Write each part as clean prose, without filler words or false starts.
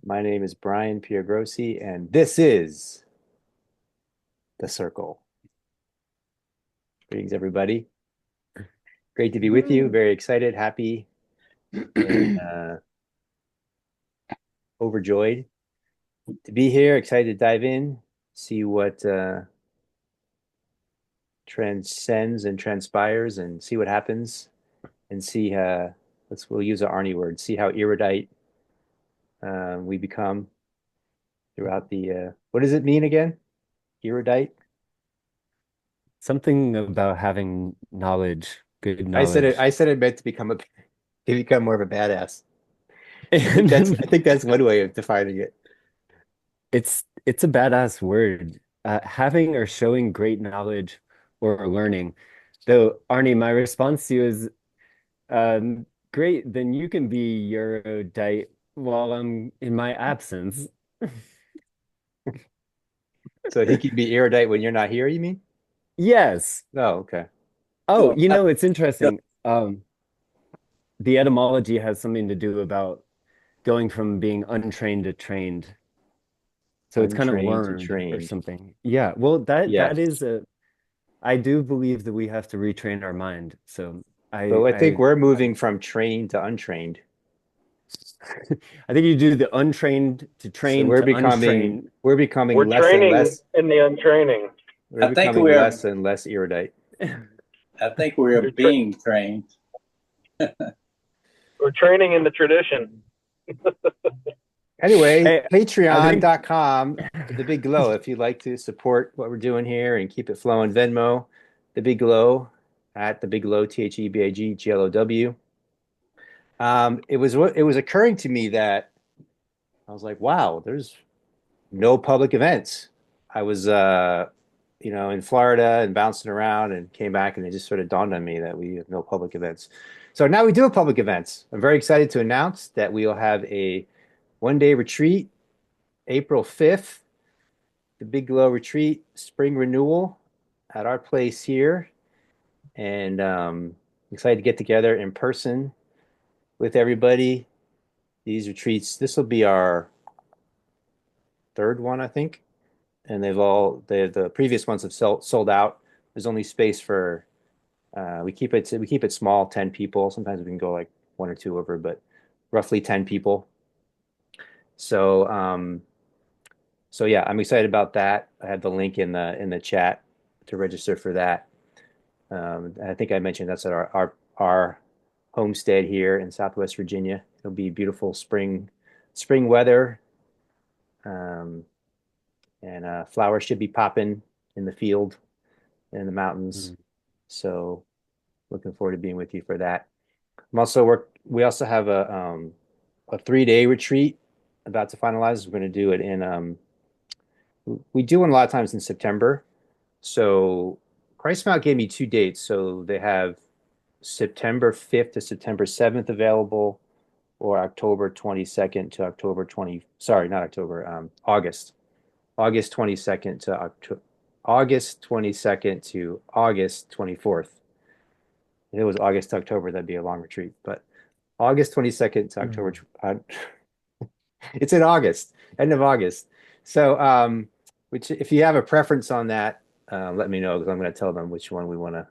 My name is Brian Piergrossi, and this is The Circle. Greetings, everybody. Great to be with you. Woo. Very excited, happy, and overjoyed to be here. Excited to dive in, see what transcends and transpires, and see what happens, and see we'll use an Arnie word. See how erudite we become throughout the. What does it mean again? Erudite. Something about having knowledge, good I said it. knowledge. I said it meant to become more of a badass. And I think that's one way of defining it. it's a badass word. Having or showing great knowledge or learning. Though, Arnie, my response to you is great, then you can be Eurodite while I'm in my absence. So he can be erudite when you're not here, you mean? Yes. Oh, okay. Oh, Well, you know, it's interesting. The etymology has something to do about going from being untrained to trained. So it's kind of Untrained to learned or trained. something. Yeah, well, that Yes. is a. I do believe that we have to retrain our mind. So But I I think I we're I, moving from trained to untrained. I think you do the untrained to So train to untrain. we're becoming We're less and training less in the untraining. we're I think becoming we're less and less erudite. I think we're You're tra- being trained. we're training in the tradition. Anyway, Hey, I think patreon.com, the big glow, if you'd like to support what we're doing here and keep it flowing. Venmo, the big glow at the big glow, TheBigglow. It was occurring to me that I was like, wow, there's no public events. I was in Florida and bouncing around and came back and it just sort of dawned on me that we have no public events. So now we do have public events. I'm very excited to announce that we'll have a 1 day retreat, April 5th, the Big Glow Retreat Spring Renewal at our place here. And excited to get together in person with everybody. These retreats, this will be our third one, I think. And the previous ones have sold out. There's only space for we keep it small, 10 people. Sometimes we can go like one or two over, but roughly 10 people. So so yeah, I'm excited about that. I have the link in the chat to register for that. I think I mentioned that's at our homestead here in Southwest Virginia. It'll be beautiful spring weather, um, and flowers should be popping in the field and in the mountains. mm, So looking forward to being with you for that. We also have a 3 day retreat about to finalize. We're going to do it in we do one a lot of times in September. So Christ Mount gave me two dates. So they have September 5th to September 7th available, or October 22nd to October 20, sorry, not October, August 22nd to August 24th. If it was August to October, that'd be a long retreat. But August 22nd to October, mm. it's in August, end of August. So, which if you have a preference on that, let me know because I'm going to tell them which one we want to.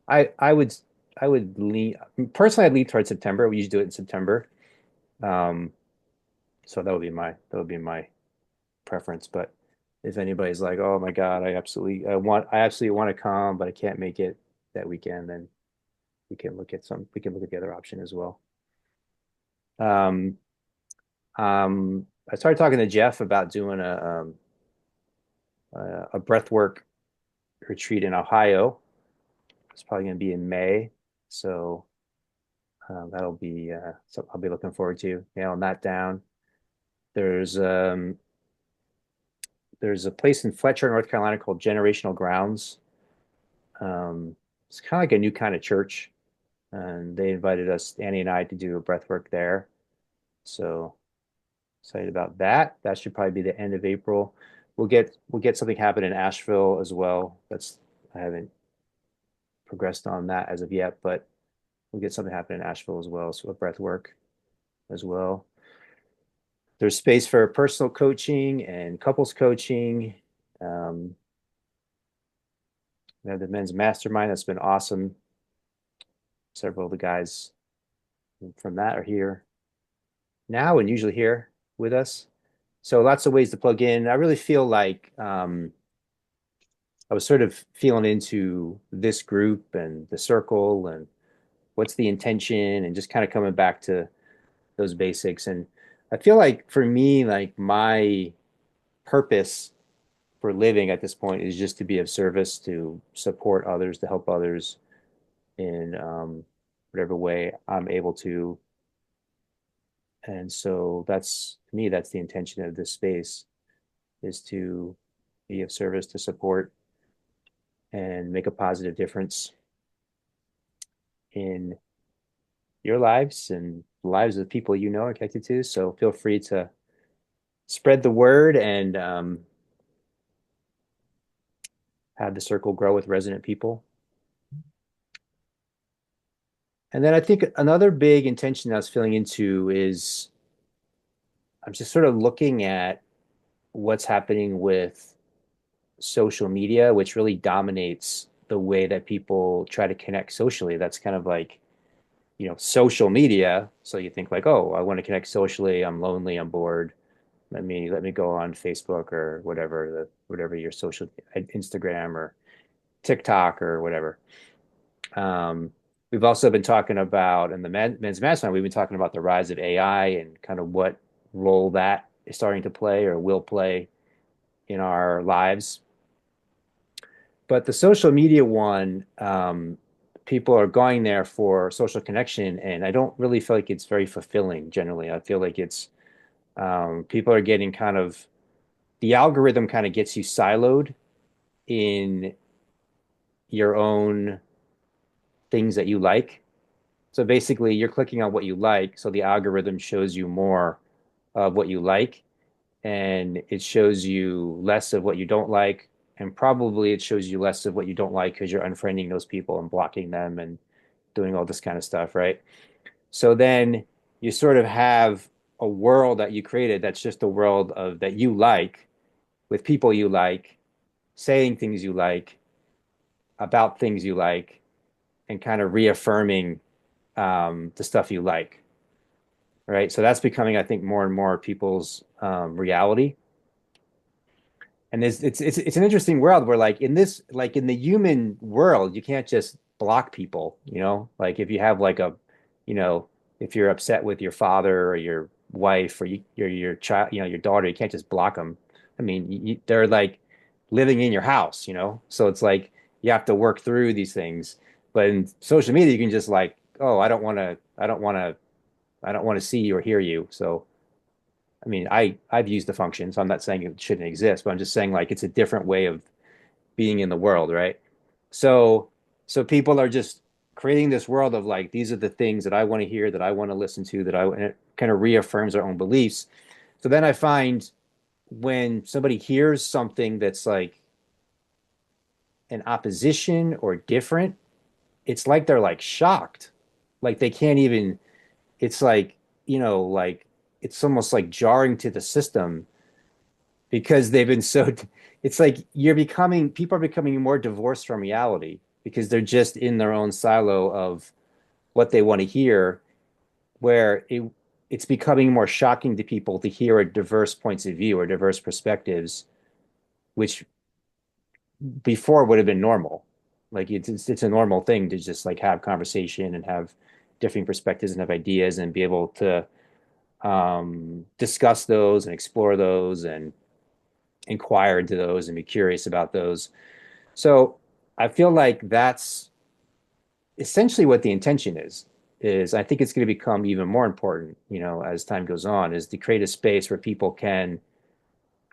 I I would I would lean personally. I'd lean towards September. We usually do it in September. Um, so that would be my preference. But if anybody's like, oh my God, I absolutely want to come, but I can't make it that weekend, then we can look at the other option as well. Um, I started talking to Jeff about doing a breathwork retreat in Ohio. It's probably going to be in May, so that'll be something I'll be looking forward to. Nailing that down. There's um, there's a place in Fletcher, North Carolina called Generational Grounds. It's kind of like a new kind of church, and they invited us, Annie and I, to do a breathwork there. So excited about that. That should probably be the end of April. We'll get something happen in Asheville as well. I haven't progressed on that as of yet, but we'll get something happen in Asheville as well. So a breath work as well. There's space for personal coaching and couples coaching. Um, we have the men's mastermind. That's been awesome. Several of the guys from that are here now and usually here with us. So lots of ways to plug in. I really feel like I was sort of feeling into this group and the circle and what's the intention and just kind of coming back to those basics. And I feel like for me, like my purpose for living at this point is just to be of service, to support others, to help others in whatever way I'm able to. And so that's to me, that's the intention of this space is to be of service, to support and make a positive difference in your lives and the lives of the people you know are connected to. So feel free to spread the word and have the circle grow with resonant people. And then I think another big intention I was feeling into is I'm just sort of looking at what's happening with social media, which really dominates the way that people try to connect socially. That's kind of like, social media. So you think like, oh, I want to connect socially. I'm lonely. I'm bored. Let me go on Facebook or whatever your social Instagram or TikTok or whatever. Um, we've also been talking about in the men's mastermind, we've been talking about the rise of AI and kind of what role that is starting to play or will play in our lives. But the social media one, people are going there for social connection, and I don't really feel like it's very fulfilling generally. I feel like it's people are getting kind of the algorithm kind of gets you siloed in your own things that you like. So basically, you're clicking on what you like, so the algorithm shows you more of what you like, and it shows you less of what you don't like, and probably it shows you less of what you don't like because you're unfriending those people and blocking them and doing all this kind of stuff, right? So then you sort of have a world that you created that's just a world of that you like with people you like, saying things you like about things you like, and kind of reaffirming the stuff you like, right? So that's becoming, I think, more and more people's reality. And it's an interesting world where like in the human world, you can't just block people, like if you have like you know, if you're upset with your father or your wife or your child, your daughter, you can't just block them. I mean, they're like living in your house, so it's like you have to work through these things. But in social media, you can just like, oh, I don't want to see you or hear you. So I mean, I've used the function, so I'm not saying it shouldn't exist, but I'm just saying like it's a different way of being in the world, right? So so people are just creating this world of like these are the things that I want to hear, that I want to listen to, and it kind of reaffirms our own beliefs. So then I find when somebody hears something that's like an opposition or different, it's like they're like shocked. Like they can't even, it's like, like it's almost like jarring to the system because they've been so it's like people are becoming more divorced from reality because they're just in their own silo of what they want to hear where it's becoming more shocking to people to hear a diverse points of view or diverse perspectives which before would have been normal. Like it's a normal thing to just like have conversation and have different perspectives and have ideas and be able to discuss those and explore those and inquire into those and be curious about those. So I feel like that's essentially what the intention is I think it's going to become even more important, as time goes on, is to create a space where people can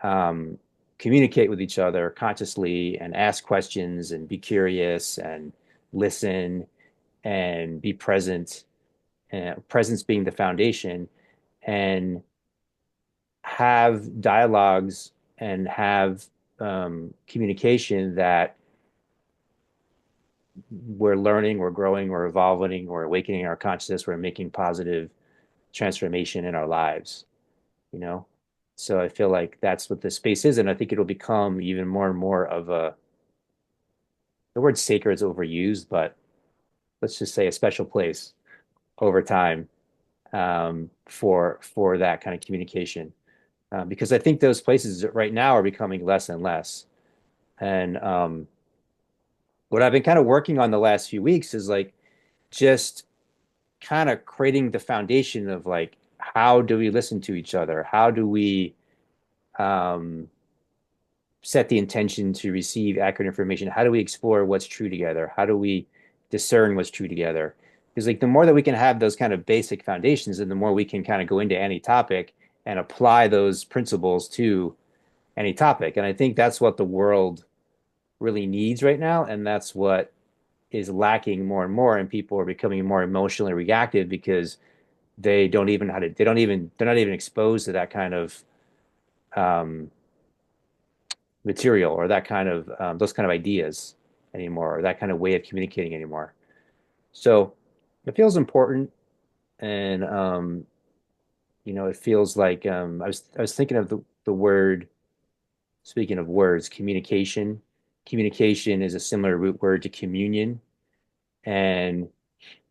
um, communicate with each other consciously and ask questions and be curious and listen and be present, presence being the foundation, and have dialogues and have communication that we're learning, we're growing, we're evolving, we're awakening our consciousness, we're making positive transformation in our lives. you know? So I feel like that's what this space is. And I think it'll become even more and more of the word sacred is overused, but let's just say a special place over time for that kind of communication. Because I think those places right now are becoming less and less. And what I've been kind of working on the last few weeks is like just kind of creating the foundation of like how do we listen to each other? How do we um, set the intention to receive accurate information? How do we explore what's true together? How do we discern what's true together? Because like the more that we can have those kind of basic foundations, and the more we can kind of go into any topic and apply those principles to any topic. And I think that's what the world really needs right now, and that's what is lacking more and more. And people are becoming more emotionally reactive because they don't even how to they don't even they're not even exposed to that kind of um, material or that kind of those kind of ideas anymore, or that kind of way of communicating anymore. So it feels important, and it feels like I was thinking of the word. Speaking of words, communication. Communication is a similar root word to communion, and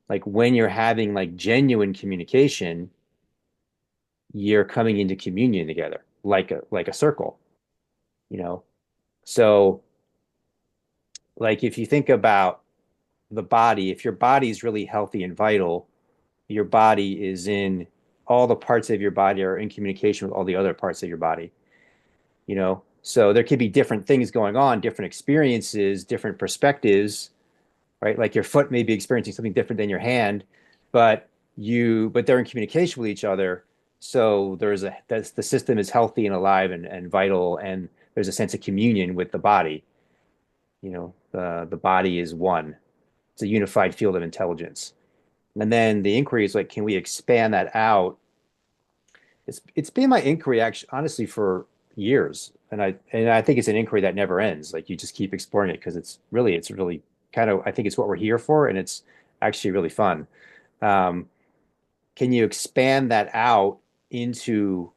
like when you're having like genuine communication, you're coming into communion together, like a circle, you know. So like if you think about the body, if your body is really healthy and vital, your body is in all the parts of your body are in communication with all the other parts of your body, you know. So there could be different things going on, different experiences, different perspectives, right? Like your foot may be experiencing something different than your hand, but but they're in communication with each other. So that's the system is healthy and alive and vital, and there's a sense of communion with the body. The body is one. It's a unified field of intelligence. And then the inquiry is like, can we expand that out? It's been my inquiry actually, honestly, for years, and I think it's an inquiry that never ends. Like you just keep exploring it because it's really kind of I think it's what we're here for, and it's actually really fun. Um, can you expand that out into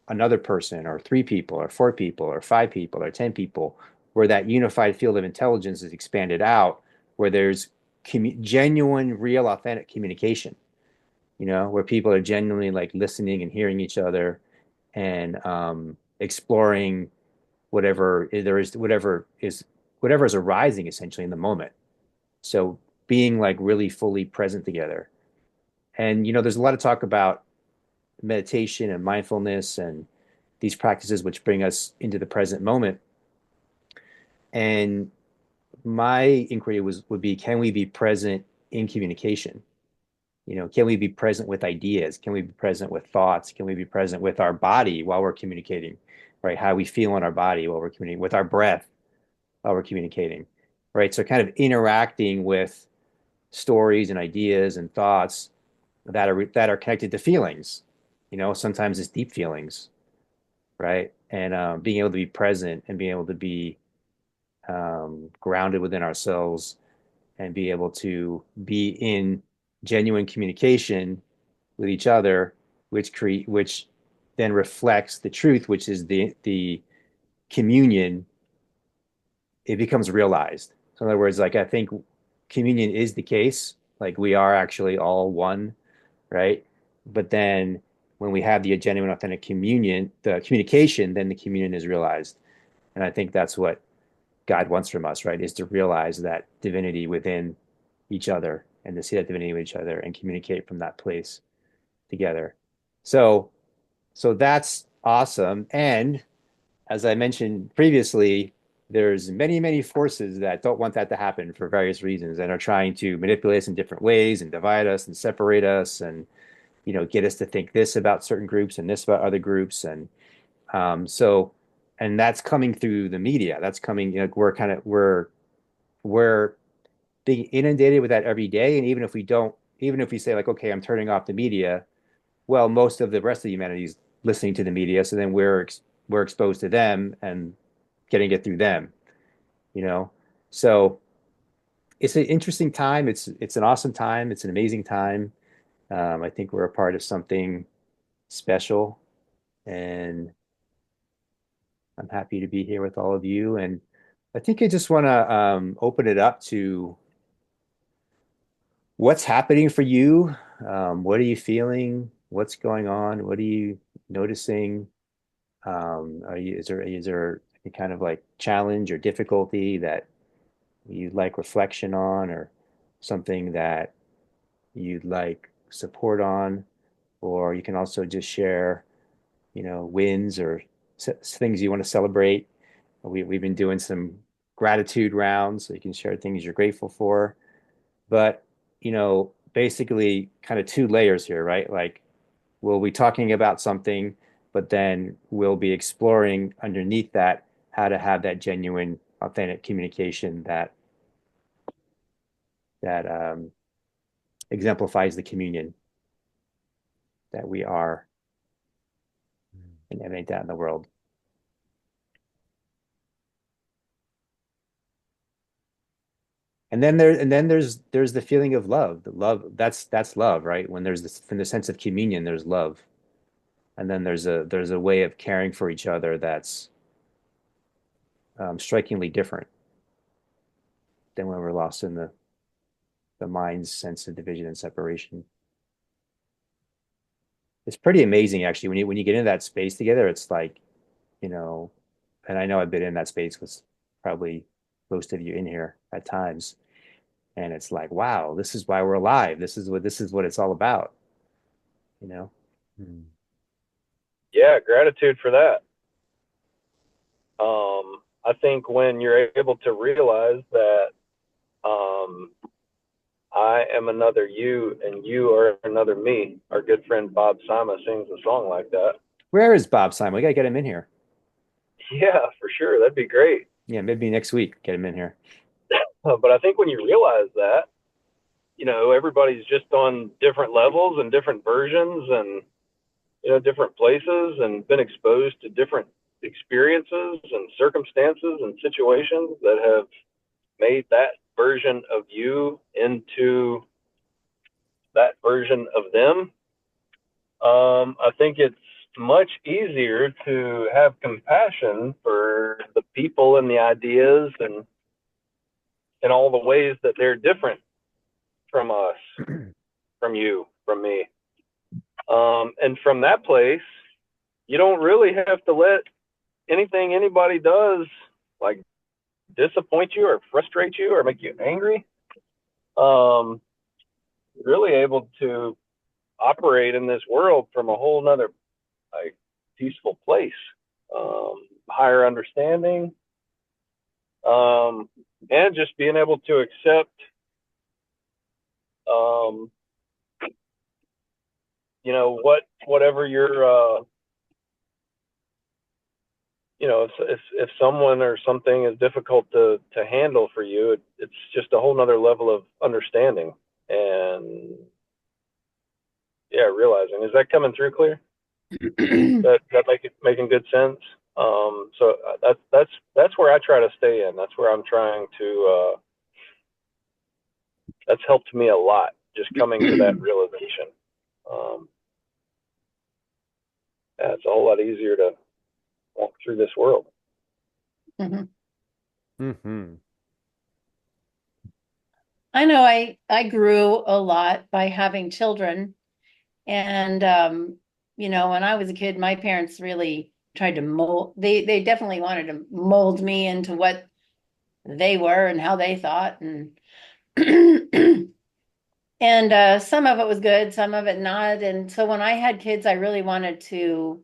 another person, or three people, or four people, or five people, or 10 people, where that unified field of intelligence is expanded out, where there's genuine, real, authentic communication, where people are genuinely like listening and hearing each other and exploring whatever is arising essentially in the moment. So being like really fully present together. And there's a lot of talk about meditation and mindfulness and these practices which bring us into the present moment. And my inquiry would be, can we be present in communication? Can we be present with ideas? Can we be present with thoughts? Can we be present with our body while we're communicating, right? How we feel in our body while we're communicating, with our breath while we're communicating, right? So kind of interacting with stories and ideas and thoughts that are connected to feelings. Sometimes it's deep feelings, right? And being able to be present and being able to be grounded within ourselves and be able to be in genuine communication with each other, which then reflects the truth, which is the communion. It becomes realized. So in other words, like I think communion is the case, like we are actually all one, right? But then when we have the genuine, authentic communion, the communication, then the communion is realized. And I think that's what God wants from us, right? Is to realize that divinity within each other and to see that divinity with each other and communicate from that place together. So, so that's awesome. And as I mentioned previously, there's many, many forces that don't want that to happen for various reasons and are trying to manipulate us in different ways and divide us and separate us and get us to think this about certain groups and this about other groups. And that's coming through the media. That's coming, we're being inundated with that every day. And even if we say like, okay, I'm turning off the media, well, most of the rest of humanity is listening to the media. So then we're exposed to them and getting it through them, you know? So it's an interesting time. It's an awesome time. It's an amazing time. I think we're a part of something special. And I'm happy to be here with all of you. And I think I just want to open it up to what's happening for you. What are you feeling? What's going on? What are you noticing? Is there any kind of like challenge or difficulty that you'd like reflection on, or something that you'd like support on? Or you can also just share, wins or things you want to celebrate. We've been doing some gratitude rounds, so you can share things you're grateful for. But, basically kind of two layers here, right? Like we'll be talking about something, but then we'll be exploring underneath that how to have that genuine, authentic communication that exemplifies the communion that we are and emanate that in the world. And then there's the feeling of love. The love, that's love, right? When there's this, from the sense of communion, there's love. And then there's a way of caring for each other that's strikingly different than when we're lost in the mind's sense of division and separation. It's pretty amazing actually when you get into that space together. It's like, you know, and I know I've been in that space with probably most of you in here at times. And it's like, wow, this is why we're alive. This is what it's all about, you know? Mm. Yeah, gratitude for that. I think when you're able to realize that I am another you and you are another me. Our good friend Bob Sima sings a song like that. Where is Bob Simon? We gotta get him in here. Yeah, for sure. That'd be great. Yeah, maybe next week, get him in here. But I think when you realize that, everybody's just on different levels and different versions and, different places and been exposed to different experiences and circumstances and situations that have made that version of you into that version of them. I think it's much easier to have compassion for the people and the ideas and all the ways that they're different from us, from you, from me. And from that place, you don't really have to let anything anybody does like disappoint you or frustrate you or make you angry. Really able to operate in this world from a whole nother like peaceful place, higher understanding, and just being able to accept, um, whatever your, if someone or something is difficult to handle for you, it's just a whole nother level of understanding and yeah, realizing. Is that coming through clear? That making good sense. So that's where I try to stay in. That's where I'm trying to. That's helped me a lot. Just coming to that realization. Yeah, it's a whole lot easier to walk through this world. Mm-hmm. Mm-hmm. I know I grew a lot by having children. And when I was a kid, my parents really tried to mold, they definitely wanted to mold me into what they were and how they thought. And and some of it was good, some of it not. And so when I had kids, I really wanted to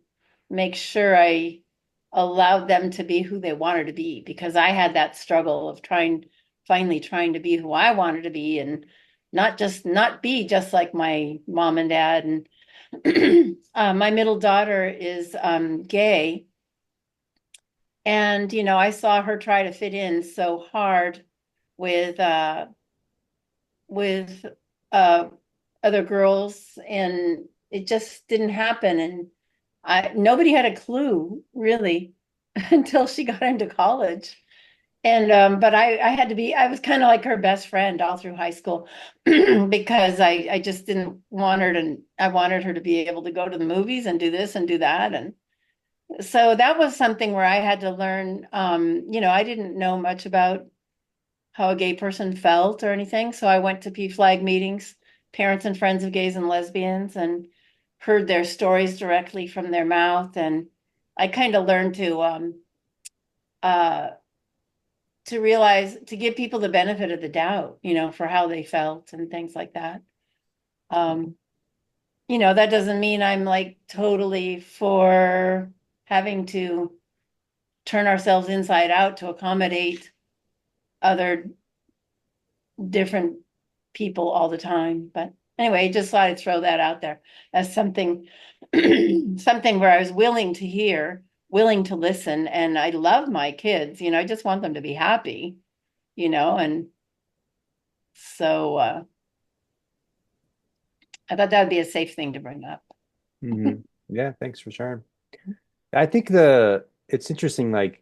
make sure I allowed them to be who they wanted to be, because I had that struggle of finally trying to be who I wanted to be and not be just like my mom and dad. And my middle daughter is gay. And, I saw her try to fit in so hard with with uh, other girls, and it just didn't happen. And nobody had a clue really until she got into college. And but I had to be, I was kind of like her best friend all through high school because I just didn't want her to, I wanted her to be able to go to the movies and do this and do that. And So that was something where I had to learn, I didn't know much about how a gay person felt or anything. So I went to PFLAG meetings, parents and friends of gays and lesbians, and heard their stories directly from their mouth. And I kind of learned uh, to realize, to give people the benefit of the doubt, for how they felt and things like that. Um, that doesn't mean I'm like totally for having to turn ourselves inside out to accommodate other different people all the time. But anyway, just thought I'd throw that out there as something something where I was willing to hear, willing to listen, and I love my kids, I just want them to be happy, and so I thought that would be a safe thing to bring up. Hmm. Yeah, thanks for sharing. I think it's interesting, like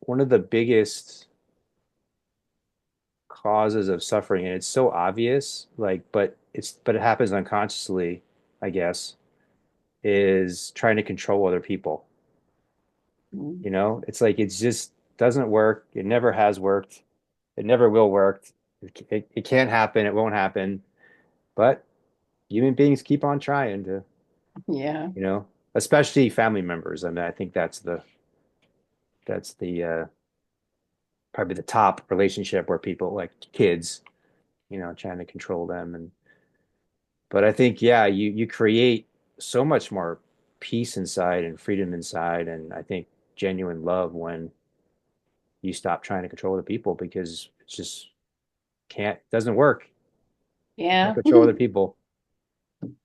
one of the biggest causes of suffering, and it's so obvious, like, but it happens unconsciously, I guess, is trying to control other people. Mm. It's like it just doesn't work. It never has worked. It never will work. It can't happen. It won't happen. But human beings keep on trying to, Yeah. you know, especially family members. I mean, I think that's the probably the top relationship where people like kids, trying to control them. But I think, yeah, you create so much more peace inside and freedom inside, and I think genuine love when you stop trying to control the people because it's just can't doesn't work. Can't Yeah. control other people.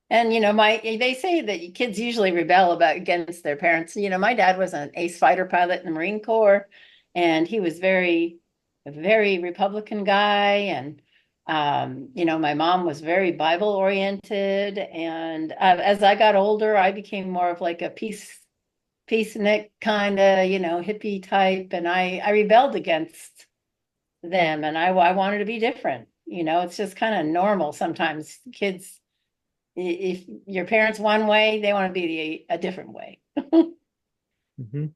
And they say that kids usually rebel about against their parents. My dad was an ace fighter pilot in the Marine Corps, and he was a very Republican guy. And my mom was very Bible oriented. And as I got older, I became more of like a peacenik kind of, hippie type, and I rebelled against them, and I wanted to be different. It's just kind of normal sometimes. Kids, if your parents one way, they want to be a different way. Hmm.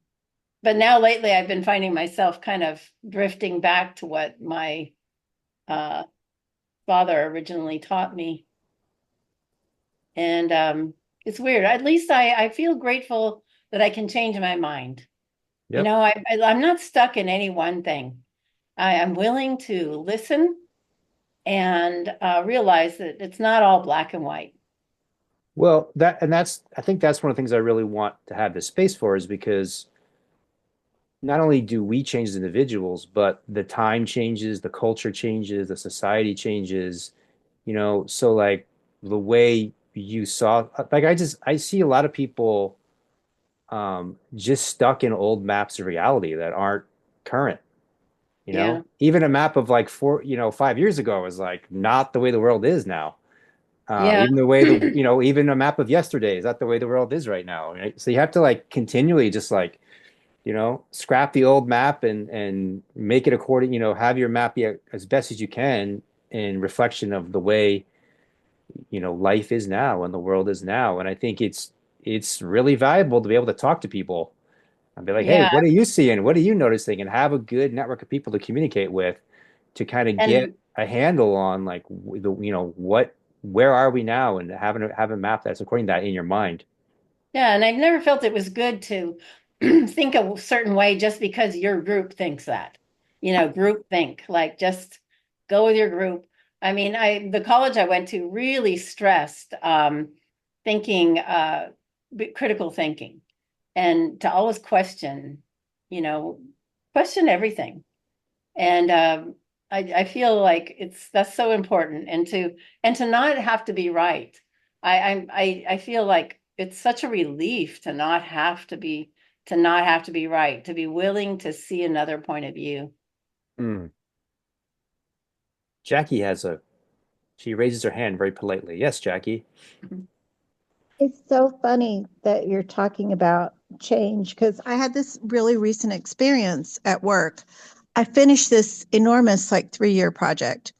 But now lately, I've been finding myself kind of drifting back to what my uh, father originally taught me, and it's weird. At least I feel grateful that I can change my mind. Yep. I'm not stuck in any one thing. I am willing to listen and realize that it's not all black and white. Well, I think that's one of the things I really want to have this space for is because not only do we change as individuals, but the time changes, the culture changes, the society changes, so like the way you saw, like I see a lot of people just stuck in old maps of reality that aren't current. Yeah, Even a map of like 5 years ago was like not the way the world is now. yeah, Even the way even a map of yesterday is not the way the world is right now. Right? So you have to like continually just like, scrap the old map and make it according, have your map be as best as you can in reflection of the way, life is now and the world is now. And I think it's really valuable to be able to talk to people and be like, hey, yeah. what are you seeing? What are you noticing? And have a good network of people to communicate with to kind of get And a handle on like where are we now and have a map that's according to that in your mind. yeah, and I've never felt it was good to think a certain way just because your group thinks that. Group think, like just go with your group. I mean, the college I went to really stressed thinking, critical thinking, and to always you know, question everything. And I feel like that's so important, and to not have to be right. I feel like it's such a relief to not have to be right, to be willing to see another point of view. Mm. Jackie she raises her hand very politely. Yes, Jackie. It's so funny that you're talking about change because I had this really recent experience at work. I finished this enormous, like 3 year project.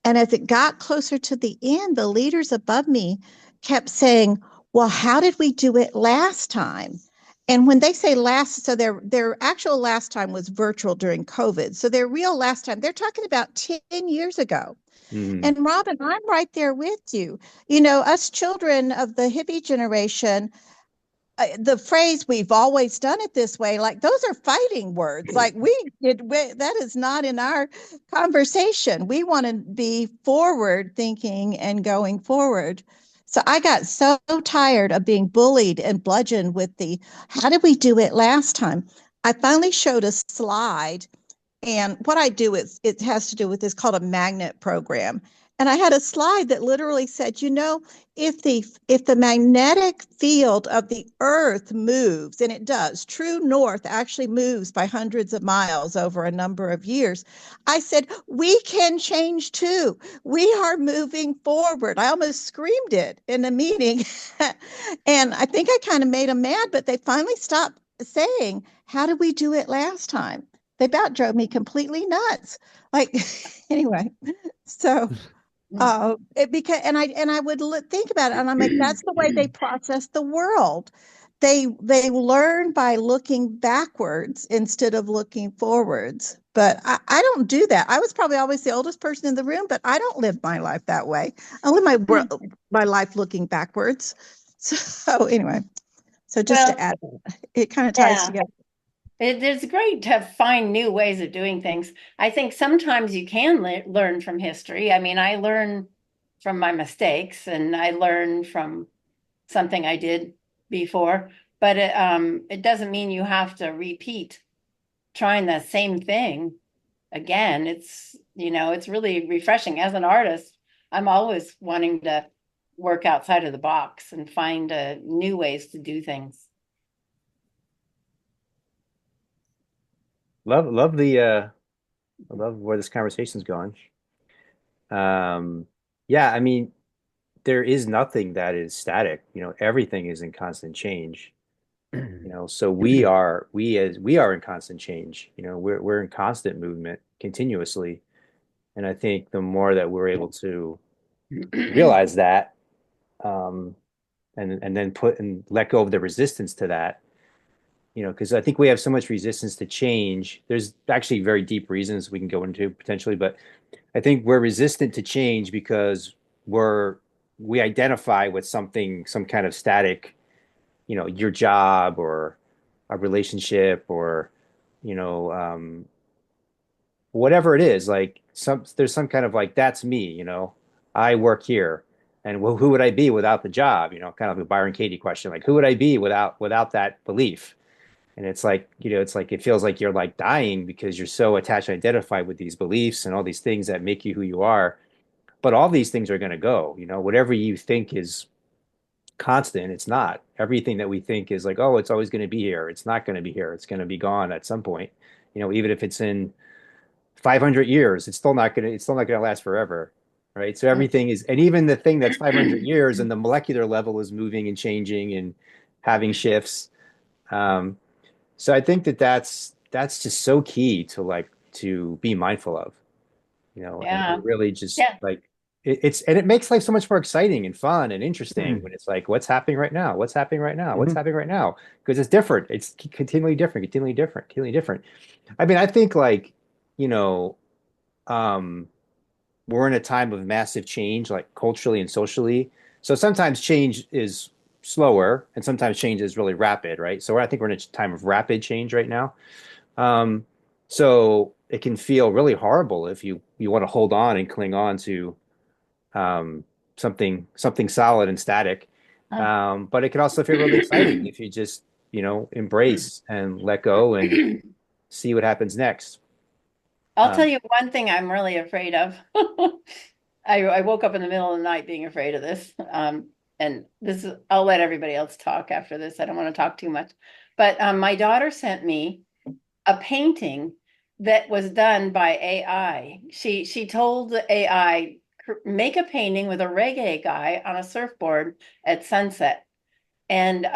And as it got closer to the end, the leaders above me kept saying, well, how did we do it last time? And when they say last, so their actual last time was virtual during COVID. So their real last time, they're talking about 10 years ago. Hmm. And Robin, I'm right there with you. You know, us children of the hippie generation, the phrase "we've always done it this way," like those are fighting words. Like that is not in our conversation. We want to be forward thinking and going forward. So I got so tired of being bullied and bludgeoned with the how did we do it last time? I finally showed a slide, and what I do is it has to do with this called a magnet program. And I had a slide that literally said, you know, if the magnetic field of the earth moves, and it does, true north actually moves by hundreds of miles over a number of years. I said, we can change too. We are moving forward. I almost screamed it in a meeting. And I think I kind of made them mad, but they finally stopped saying, how did we do it last time? They about drove me completely nuts. Like, anyway, so because and I would think about it, and I'm like, that's the way they process the world. They learn by looking backwards instead of looking forwards. But I don't do that. I was probably always the oldest person in the room, but I don't live my life that way. I live my life looking backwards. So anyway, so just to Well, add, it kind of ties yeah. together. It's great to find new ways of doing things. I think sometimes you can learn from history. I mean, I learn from my mistakes and I learn from something I did before, but it doesn't mean you have to repeat trying the same thing again. It's really refreshing. As an artist, I'm always wanting to work outside of the box and find new ways to do things. I love where this conversation's going. Yeah, I mean, there is nothing that is static. Everything is in constant change. So we are in constant change. We're in constant movement continuously. And I think the more that we're able to realize that, um, and then put and let go of the resistance to that, because I think we have so much resistance to change. There's actually very deep reasons we can go into potentially, but I think we're resistant to change because we identify with something, some kind of static, your job or a relationship or, you know, um, whatever it is, like there's some kind of like, that's me, I work here. And who would I be without the job? Kind of a Byron Katie question, like who would I be without that belief? And it's like, it's like it feels like you're like dying because you're so attached and identified with these beliefs and all these things that make you who you are. But all these things are going to go, whatever you think is constant, it's not. Everything that we think is like, oh, it's always going to be here. It's not going to be here. It's going to be gone at some point. Even if it's in 500 years, it's still not going to last forever. Right. So everything is, and even the thing that's 500 years and the molecular level is moving and changing and having shifts. Um, so I think that's just so key to be mindful of, and Yeah. really just Yeah. like and it makes life so much more exciting and fun and interesting when it's like, what's happening right now? What's happening right now? What's Mhm. happening right now? Because it's different. It's continually different, continually different, continually different. I mean, I think like, you know, um, we're in a time of massive change, like culturally and socially. So sometimes change is slower and sometimes change is really rapid, right? So I think we're in a time of rapid change right now. Um, so it can feel really horrible if you want to hold on and cling on to um, something solid and static. Uh, But it can also feel really exciting if you just embrace and let go and see what happens next. I'll tell Um, you one thing I'm really afraid of. I woke up in the middle of the night being afraid of this. And I'll let everybody else talk after this. I don't want to talk too much. But my daughter sent me a painting that was done by AI. She told the AI, make a painting with a reggae guy on a surfboard at sunset. And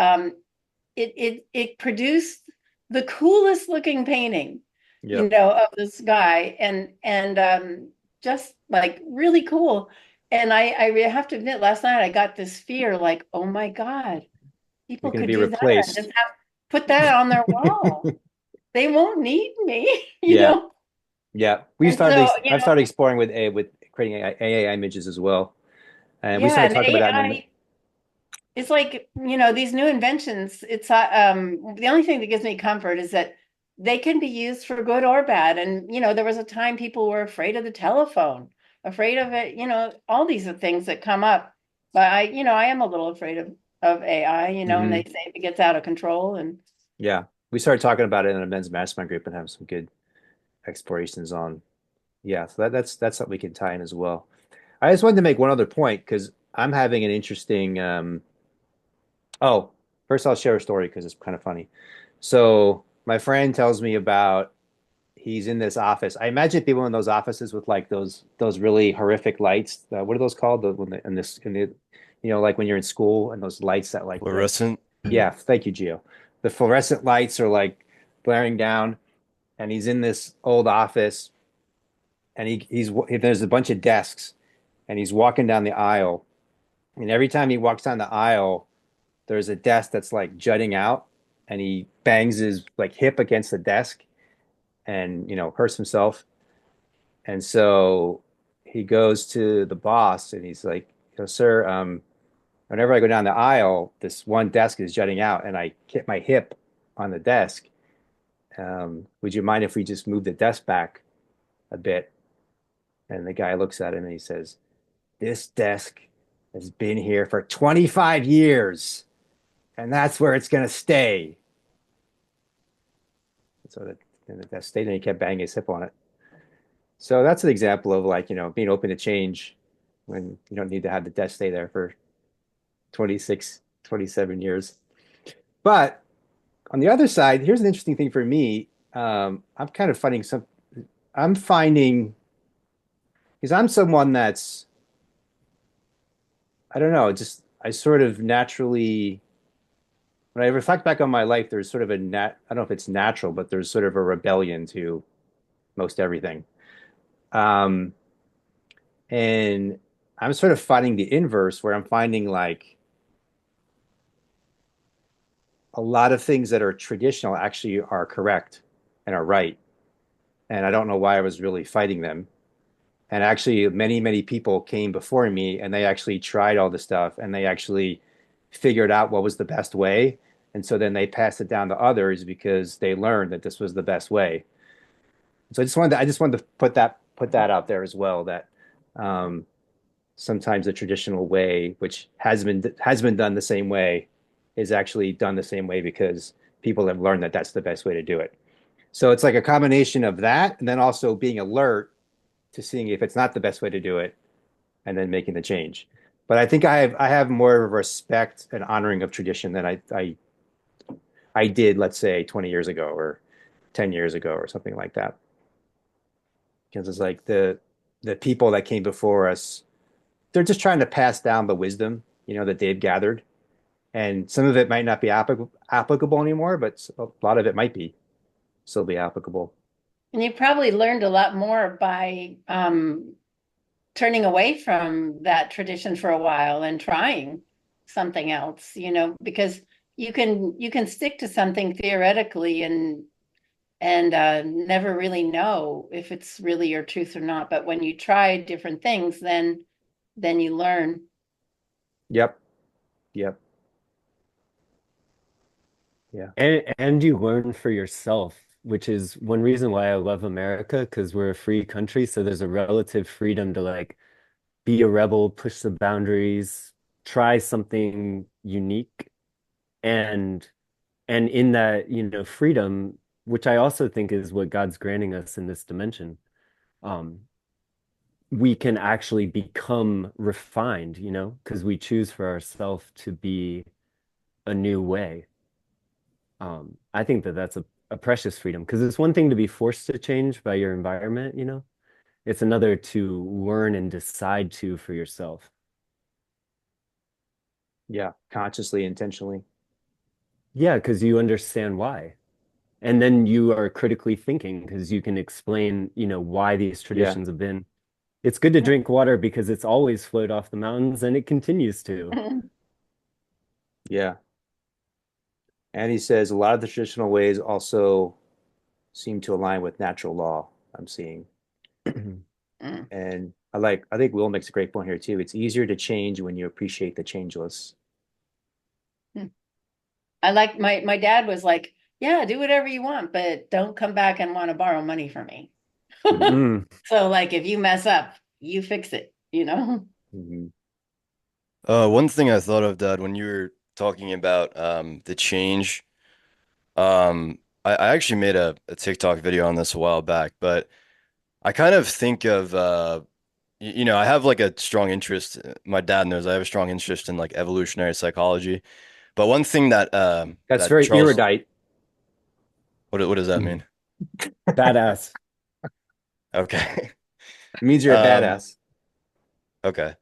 it produced the coolest looking painting, yep. of this guy, and just like really cool. And I have to admit, last night I got this fear, like, oh my God, You're people going to could be do that and just replaced. put that on their wall. They won't need me, you Yeah. know? Yeah. And so, I've started exploring with creating AI images as well. And we yeah, started and talking about that in the, AI it's like, these new inventions, the only thing that gives me comfort is that they can be used for good or bad. And, there was a time people were afraid of the telephone, afraid of it, all these are things that come up. But I am a little afraid of AI, and they Mhm. say if it gets out of control and Yeah. We started talking about it in a men's mastermind group and have some good explorations on. Yeah. So that's something we can tie in as well. I just wanted to make one other point because I'm having an interesting, oh, first I'll share a story because it's kind of funny. So my friend tells me about he's in this office. I imagine people in those offices with like those really horrific lights. What are those called? Like when you're in school and those lights that like Fluorescent. yeah, thank you, Gio. The fluorescent lights are like blaring down, and he's in this old office, and there's a bunch of desks, and he's walking down the aisle, and every time he walks down the aisle, there's a desk that's like jutting out, and he bangs his like hip against the desk, and hurts himself. And so he goes to the boss, and he's like, "Sir, whenever I go down the aisle, this one desk is jutting out, and I hit my hip on the desk. Would you mind if we just move the desk back a bit?" And the guy looks at him and he says, "This desk has been here for 25 years, and that's where it's going to stay." So the desk stayed, and he kept banging his hip on it. So that's an example of like, being open to change when you don't need to have the desk stay there for 26, 27 years. But on the other side, here's an interesting thing for me. I'm finding, because I'm someone that's, I don't know, just I sort of naturally, when I reflect back on my life, there's sort of I don't know if it's natural, but there's sort of a rebellion to most everything. Um, and I'm sort of finding the inverse where I'm finding like a lot of things that are traditional actually are correct and are right. And I don't know why I was really fighting them. And actually, many, many people came before me and they actually tried all the stuff and they actually figured out what was the best way. And so then they passed it down to others because they learned that this was the best way. So I just wanted to put that out there as well, that um, sometimes the traditional way, which has been done the same way, is actually done the same way because people have learned that that's the best way to do it. So it's like a combination of that and then also being alert to seeing if it's not the best way to do it and then making the change. But I think I have more of a respect and honoring of tradition than I did, let's say, 20 years ago or 10 years ago or something like that. Because it's like the people that came before us, they're just trying to pass down the wisdom, that they've gathered. And some of it might not be applicable anymore, but a lot of it might still be applicable. and you probably learned a lot more by turning away from that tradition for a while and trying something else, because you can stick to something theoretically and never really know if it's really your truth or not. But when you try different things, then you learn. Yep. Yep. Yeah. And you learn for yourself, which is one reason why I love America, because we're a free country, so there's a relative freedom to like be a rebel, push the boundaries, try something unique, and in that, freedom, which I also think is what God's granting us in this dimension, um, we can actually become refined, because we choose for ourselves to be a new way. I think that that's a precious freedom because it's one thing to be forced to change by your environment, it's another to learn and decide to for yourself. Yeah. Consciously, intentionally. Yeah, because you understand why. And then you are critically thinking because you can explain, why these Yeah. traditions have been. It's good to drink water because it's always flowed off the mountains and it continues to. Yeah. And he says a lot of the traditional ways also seem to align with natural law, I'm seeing. Mm. And I think Will makes a great point here too. It's easier to change when you appreciate the changeless. Hmm. I like my dad was like, yeah, do whatever you want, but don't come back and want to borrow money from me. Mm. So like if you mess up, you fix it, you know? Mm-hmm. One thing I thought of, Dad, when you were talking about the change, I actually made a TikTok video on this a while back, but I kind of think of I have like a strong interest. My dad knows I have a strong interest in like evolutionary psychology. But one thing that That's that very Charles, erudite. what does that mean? Badass. Okay. It means you're a Um, badass. okay.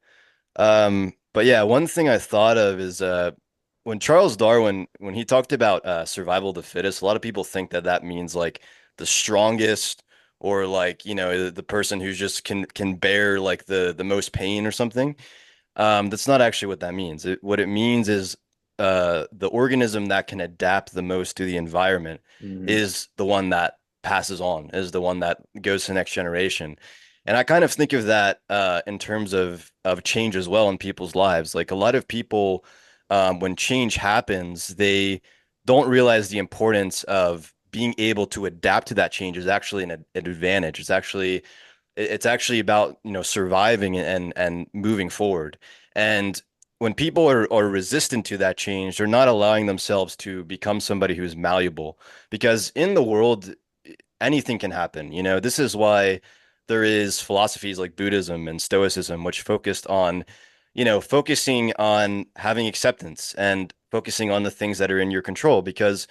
But yeah, one thing I thought of is when Charles Darwin, when he talked about survival of the fittest, a lot of people think that that means like the strongest or like, the person who's just can bear like the most pain or something. That's not actually what that means. What it means is the organism that can adapt the most to the environment Mm-hmm. is the one that passes on, is the one that goes to the next generation. And I kind of think of that in terms of change as well in people's lives. Like a lot of people, when change happens, they don't realize the importance of being able to adapt to that change is actually an advantage. It's actually about, surviving and moving forward. And when people are resistant to that change, they're not allowing themselves to become somebody who's malleable. Because in the world, anything can happen. This is why there is philosophies like Buddhism and Stoicism, which focusing on having acceptance and focusing on the things that are in your control. Because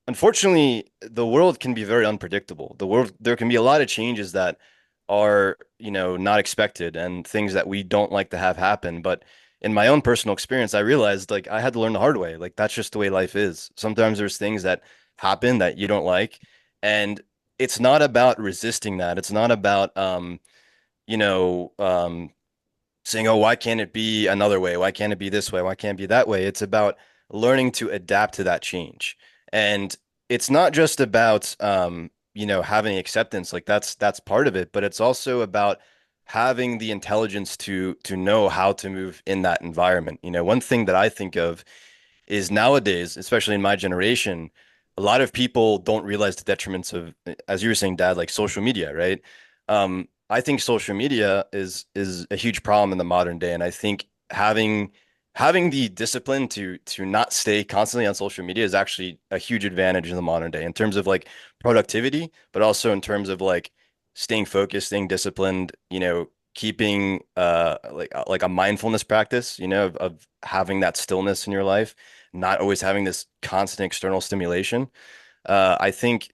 unfortunately, the world can be very unpredictable. There can be a lot of changes that are, not expected and things that we don't like to have happen. But in my own personal experience, I realized like I had to learn the hard way. Like that's just the way life is. Sometimes there's things that happen that you don't like, and it's not about resisting that. It's not about you know, um, saying, "Oh, why can't it be another way? Why can't it be this way? Why can't it be that way?" It's about learning to adapt to that change. And it's not just about having acceptance, like that's part of it, but it's also about having the intelligence to know how to move in that environment. One thing that I think of is nowadays, especially in my generation, a lot of people don't realize the detriments of, as you were saying, Dad, like social media, right? I think social media is a huge problem in the modern day, and I think having the discipline to not stay constantly on social media is actually a huge advantage in the modern day in terms of like productivity, but also in terms of like staying focused, staying disciplined, keeping like a mindfulness practice, of having that stillness in your life, not always having this constant external stimulation. I think,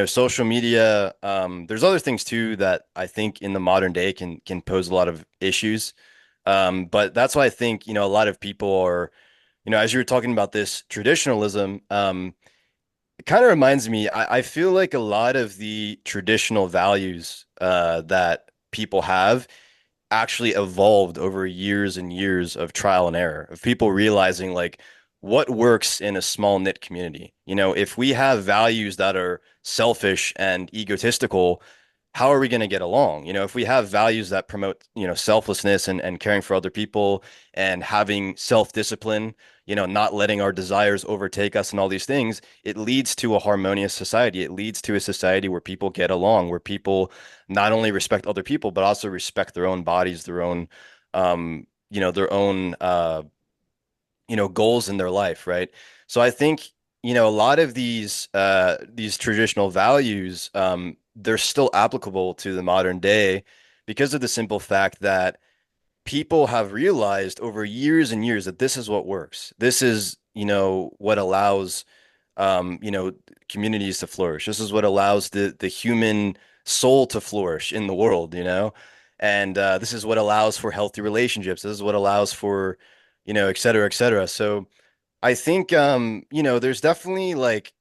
social media, there's other things too that I think in the modern day can pose a lot of issues. But that's why I think, a lot of people are, as you were talking about this traditionalism, it kind of reminds me, I feel like a lot of the traditional values that people have actually evolved over years and years of trial and error, of people realizing like what works in a small knit community. If we have values that are selfish and egotistical, how are we going to get along? If we have values that promote, selflessness and caring for other people and having self-discipline, not letting our desires overtake us and all these things, it leads to a harmonious society. It leads to a society where people get along, where people not only respect other people, but also respect their own bodies, their own goals in their life, right? So I think, a lot of these traditional values, they're still applicable to the modern day because of the simple fact that people have realized over years and years that this is what works. This is, what allows communities to flourish. This is what allows the human soul to flourish in the world, and this is what allows for healthy relationships. This is what allows for, et cetera, et cetera. So I think, there's definitely like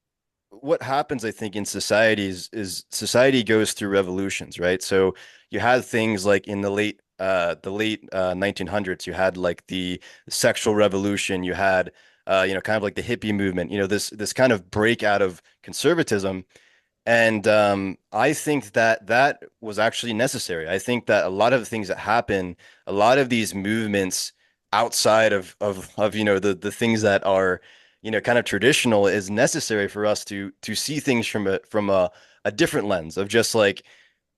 what happens, I think, in societies is society goes through revolutions, right? So you had things like in the late 1900s, you had like the sexual revolution, you had kind of like the hippie movement, this kind of break out of conservatism. And I think that that was actually necessary. I think that a lot of the things that happen, a lot of these movements outside of the things that are kind of traditional is necessary for us to see things from a different lens of just like,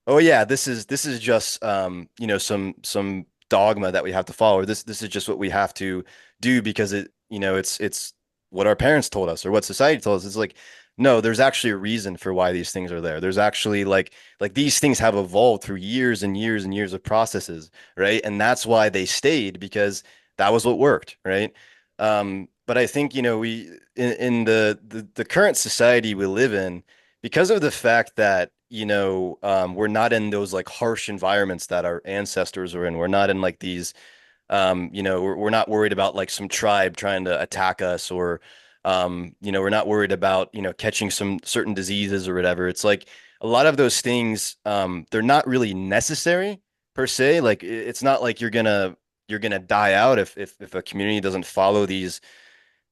oh yeah, this is just some dogma that we have to follow. This is just what we have to do because it's what our parents told us or what society told us. It's like no, there's actually a reason for why these things are there. There's actually like these things have evolved through years and years and years of processes, right? And that's why they stayed because that was what worked, right? But I think we in the current society we live in because of the fact that we're not in those like harsh environments that our ancestors were in. We're not in like these we're not worried about like some tribe trying to attack us or we're not worried about catching some certain diseases or whatever. It's like a lot of those things they're not really necessary per se. Like it's not like you're gonna die out if a community doesn't follow these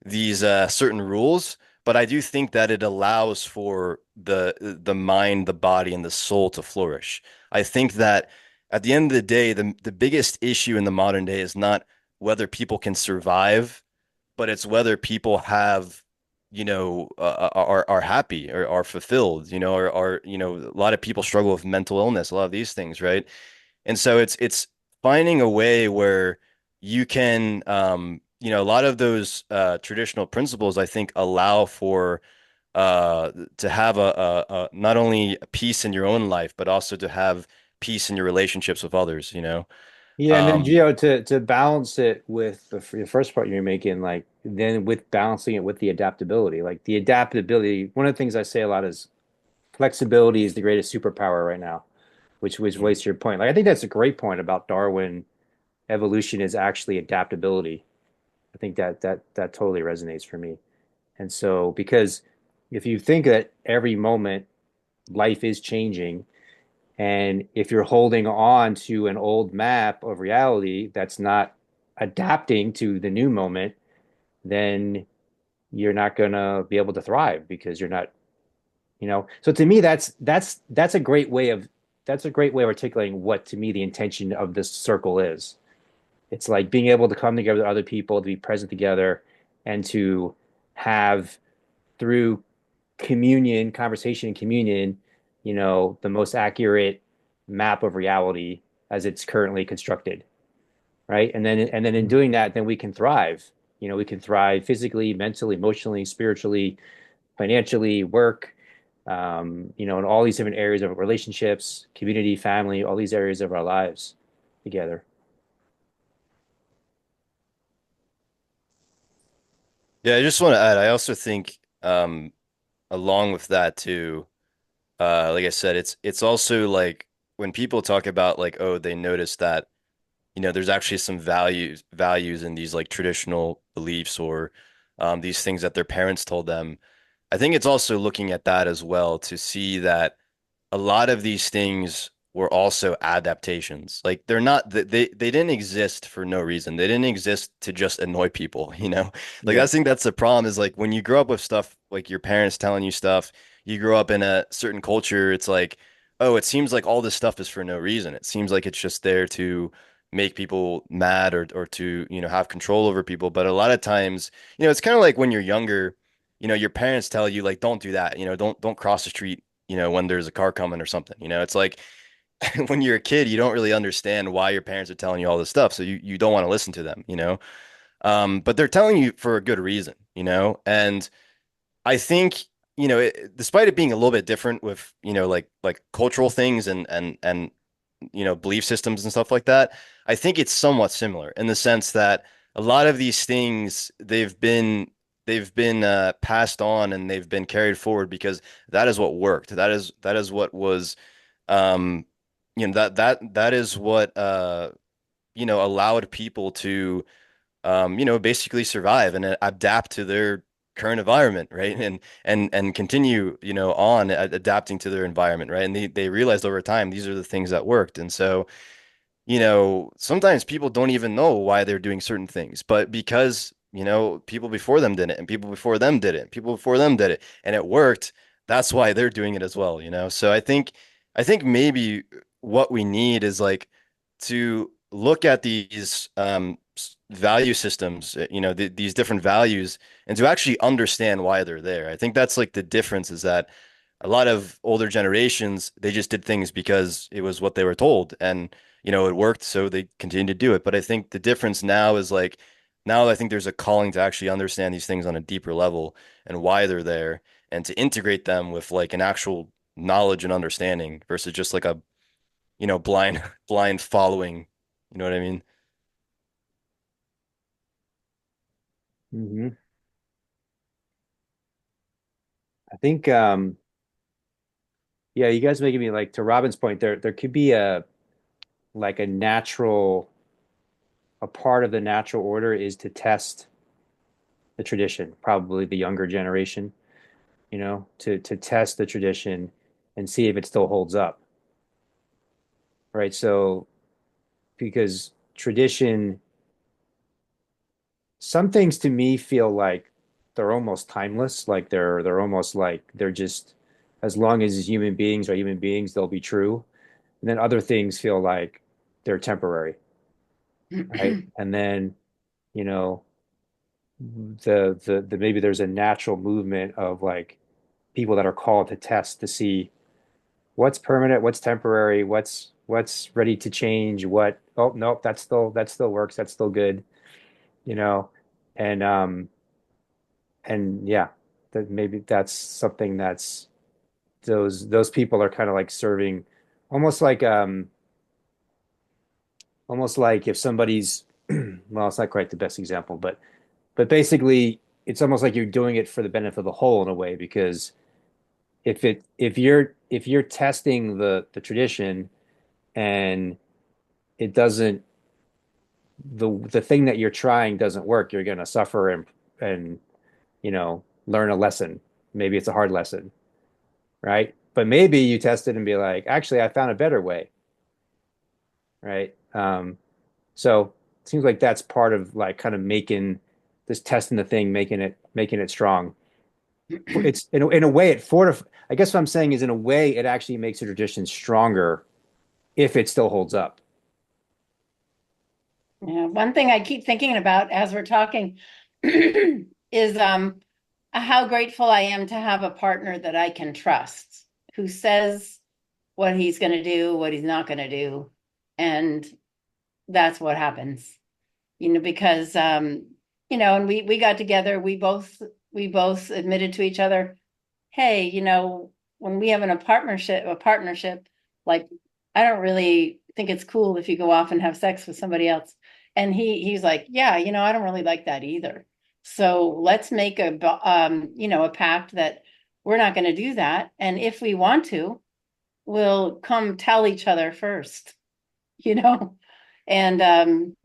certain rules, but I do think that it allows for the mind, the body, and the soul to flourish. I think that at the end of the day, the biggest issue in the modern day is not whether people can survive, but it's whether people have, are happy or are fulfilled, or are, a lot of people struggle with mental illness, a lot of these things, right? And so it's finding a way where you can a lot of those traditional principles I think allow for to have a not only a peace in your own life, but also to have peace in your relationships with others, you know. Yeah, and then Um, Gio, to balance it with the first part you're making, like then with balancing it with the adaptability, like the adaptability. One of the things I say a lot is flexibility is the greatest superpower right now, which mhm. relates to your point. Like I think that's a great point about Darwin. Evolution is actually adaptability. I think that totally resonates for me. And so because if you think that every moment life is changing, and if you're holding on to an old map of reality that's not adapting to the new moment, then you're not going to be able to thrive because you're not, So to me, that's a great way of articulating what to me the intention of this circle is. It's like being able to come together with other people, to be present together, and to have through conversation and communion, the most accurate map of reality as it's currently constructed, right? And then in doing that, then we can thrive. We can thrive physically, mentally, emotionally, spiritually, financially, work, in all these different areas of relationships, community, family, all these areas of our lives together. Yeah, I just want to add, I also think along with that too, like I said, it's also like when people talk about like, oh, they notice that there's actually some values in these like traditional beliefs or these things that their parents told them. I think it's also looking at that as well to see that a lot of these things were also adaptations. Like they're not they didn't exist for no reason. They didn't exist to just annoy people, you know? Like I Yeah. think that's the problem is like when you grow up with stuff like your parents telling you stuff, you grow up in a certain culture, it's like, oh, it seems like all this stuff is for no reason. It seems like it's just there to make people mad or to, have control over people. But a lot of times, it's kind of like when you're younger, your parents tell you like don't do that, don't cross the street when there's a car coming or something. It's like when you're a kid, you don't really understand why your parents are telling you all this stuff. So you don't want to listen to them. But they're telling you for a good reason. And I think, despite it being a little bit different with, like cultural things and belief systems and stuff like that, I think it's somewhat similar in the sense that a lot of these things they've been passed on and they've been carried forward because that is what worked. That is what was um that is what allowed people to basically survive and adapt to their current environment, right? And continue, on adapting to their environment, right? And they realized over time these are the things that worked. And so, sometimes people don't even know why they're doing certain things, but because people before them did it, and people before them did it, and people before them did it, and it worked. That's why they're doing it as well. So I think maybe what we need is like to look at these value systems, these different values, and to actually understand why they're there. I think that's like the difference is that a lot of older generations, they just did things because it was what they were told and it worked, so they continued to do it. But I think the difference now is like now I think there's a calling to actually understand these things on a deeper level and why they're there and to integrate them with like an actual knowledge and understanding versus just like a blind blind following. You know what I mean? Hmm. I think yeah, you guys making me like to Robin's point, there could be a like a part of the natural order is to test the tradition, probably the younger generation, to test the tradition and see if it still holds up. Right. So because tradition, some things to me feel like they're almost timeless, like they're almost like they're just as long as human beings are human beings, they'll be true. And then other things feel like they're temporary, right? And then, you know, the maybe there's a natural movement of like people that are called to test to see what's permanent, what's temporary, what's ready to change, what oh nope, that still works, that's still good, you know. And yeah, that maybe that's something that's those people are kind of like serving almost like almost like if somebody's well, it's not quite the best example, but basically it's almost like you're doing it for the benefit of the whole in a way because if you're testing the tradition and it doesn't the thing that you're trying doesn't work, you're going to suffer and learn a lesson. Maybe it's a hard lesson, right? But maybe you test it and be like, actually, I found a better way, right? So it seems like that's part of like kind of making this testing the thing, making it strong. It's in a way it fortif I guess what I'm saying is in a way it actually makes the tradition stronger if it still holds up. Yeah, one thing I keep thinking about as we're talking is how grateful I am to have a partner that I can trust, who says what he's going to do, what he's not going to do, and that's what happens. Because and we got together, we both admitted to each other, hey, when we have a partnership, like I don't really think it's cool if you go off and have sex with somebody else. And he's like, yeah, I don't really like that either. So let's make a pact that we're not going to do that. And if we want to, we'll come tell each other first, you know, and and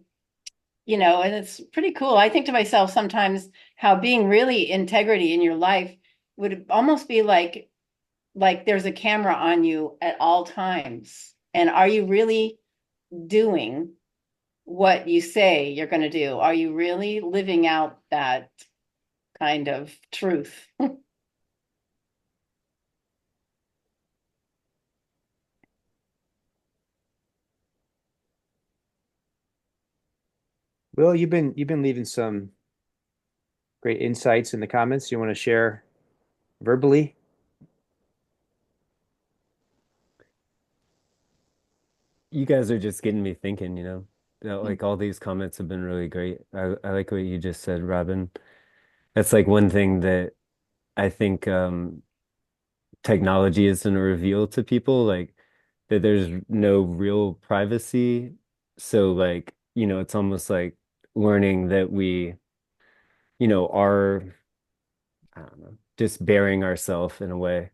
it's pretty cool. I think to myself sometimes how being really integrity in your life would almost be like there's a camera on you at all times. And are you really doing what you say you're going to do? Are you really living out that kind of truth? Will, you've been leaving some great insights in the comments you want to share verbally. You guys are just getting me thinking, that like all these comments have been really great. I like what you just said, Robin. That's like one thing that I think technology is going to reveal to people, like that there's no real privacy. So like, it's almost like learning that are, I don't know, just bearing ourselves in a way.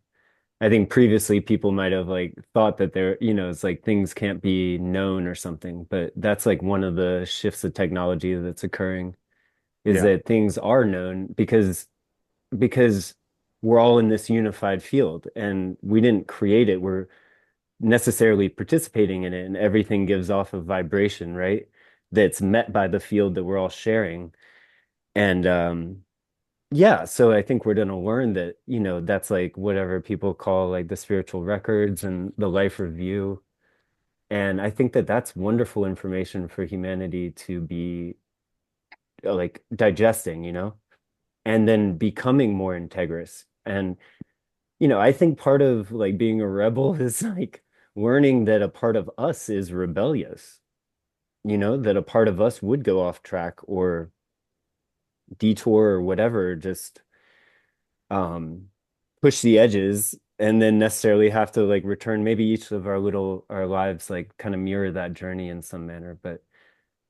I think previously people might have like thought that it's like things can't be known or something, but that's like one of the shifts of technology that's occurring is Yeah. that things are known because we're all in this unified field and we didn't create it. We're necessarily participating in it and everything gives off a vibration, right? That's met by the field that we're all sharing. And yeah, so I think we're gonna learn that, that's like whatever people call like the spiritual records and the life review. And I think that that's wonderful information for humanity to be like digesting, and then becoming more integrous. And, I think part of like being a rebel is like learning that a part of us is rebellious, that a part of us would go off track or detour or whatever, just um push the edges and then necessarily have to like return. Maybe each of our lives like kind of mirror that journey in some manner. But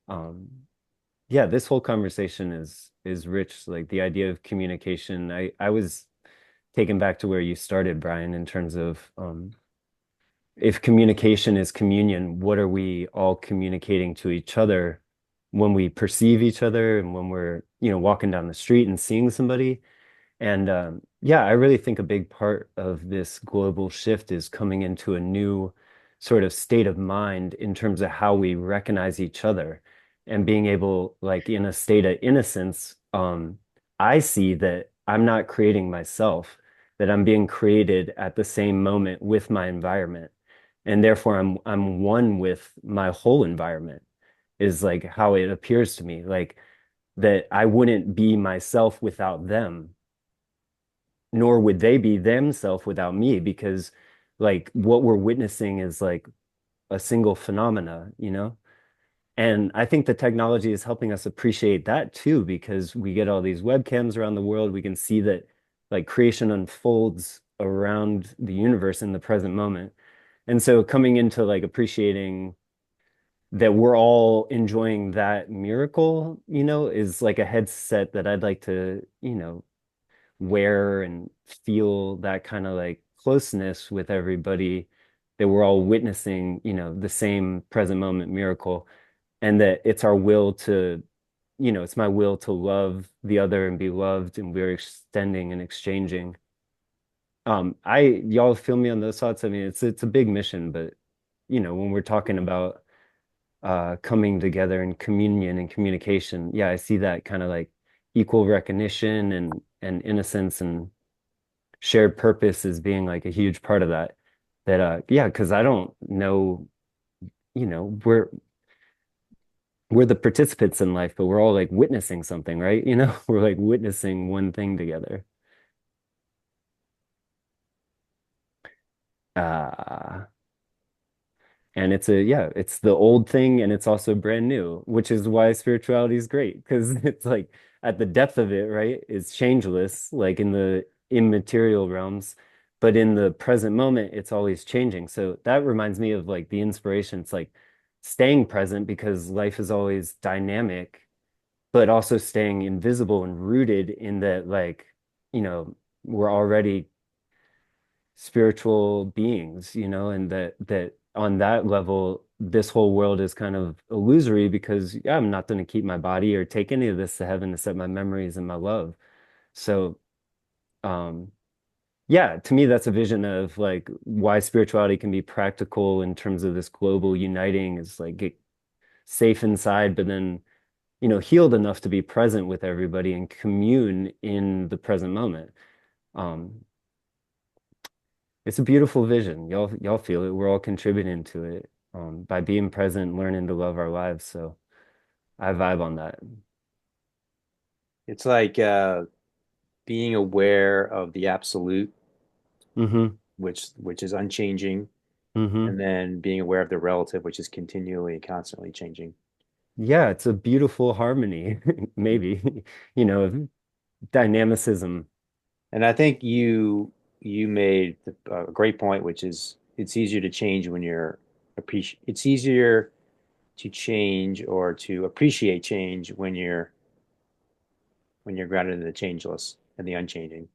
um yeah, this whole conversation is rich. Like the idea of communication. I was taken back to where you started, Brian, in terms of if communication is communion, what are we all communicating to each other when we perceive each other and when we're, walking down the street and seeing somebody? And yeah, I really think a big part of this global shift is coming into a new sort of state of mind in terms of how we recognize each other and being able, like in a state of innocence, I see that I'm not creating myself, that I'm being created at the same moment with my environment. And therefore I'm one with my whole environment is like how it appears to me. Like that I wouldn't be myself without them, nor would they be themselves without me, because like what we're witnessing is like a single phenomena, And I think the technology is helping us appreciate that too, because we get all these webcams around the world. We can see that like creation unfolds around the universe in the present moment. And so coming into like appreciating that we're all enjoying that miracle, is like a headset that I'd like to, wear and feel that kind of like closeness with everybody, that we're all witnessing, the same present moment miracle, and that it's our will to, it's my will to love the other and be loved, and we're extending and exchanging. Y'all feel me on those thoughts? I mean, it's a big mission, but when we're talking about coming together in communion and communication, yeah, I see that kind of like equal recognition and innocence and shared purpose as being like a huge part of that. That yeah, because I don't know, we're the participants in life, but we're all like witnessing something, right? We're like witnessing one thing together. Uh And it's the old thing and it's also brand new, which is why spirituality is great because it's like at the depth of it, right? It's changeless, like in the immaterial realms, but in the present moment, it's always changing. So that reminds me of like the inspiration. It's like staying present because life is always dynamic, but also staying invisible and rooted in that, like, we're already spiritual beings, and that on that level, this whole world is kind of illusory because yeah, I'm not going to keep my body or take any of this to heaven except my memories and my love. So, um, yeah, to me, that's a vision of like why spirituality can be practical in terms of this global uniting is like get safe inside, but then, healed enough to be present with everybody and commune in the present moment. Um, It's a beautiful vision. Y'all feel it. We're all contributing to it by being present, learning to love our lives. So I vibe on that. It's like being aware of the absolute, Mm-hmm. which is unchanging, Mm-hmm. and then being aware of the relative, which is continually and constantly changing. Yeah, it's a beautiful harmony, maybe, of dynamicism. And I think you made a great point, which is it's easier to change when you're appreciate. It's easier to change or to appreciate change when you're grounded in the changeless and the unchanging.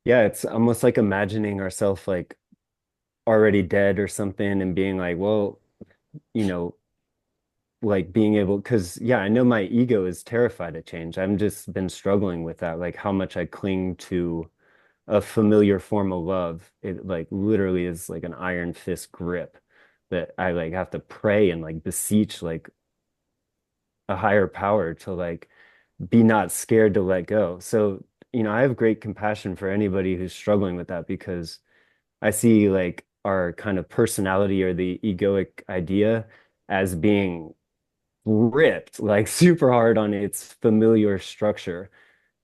Yeah, it's almost like imagining ourselves like already dead or something and being like, well, you know, like being able, because yeah, I know my ego is terrified of change. I've just been struggling with that, like how much I cling to a familiar form of love. It like literally is like an iron fist grip that I like have to pray and like beseech like a higher power to like be not scared to let go. So, I have great compassion for anybody who's struggling with that because I see like our kind of personality or the egoic idea as being ripped like super hard on its familiar structure.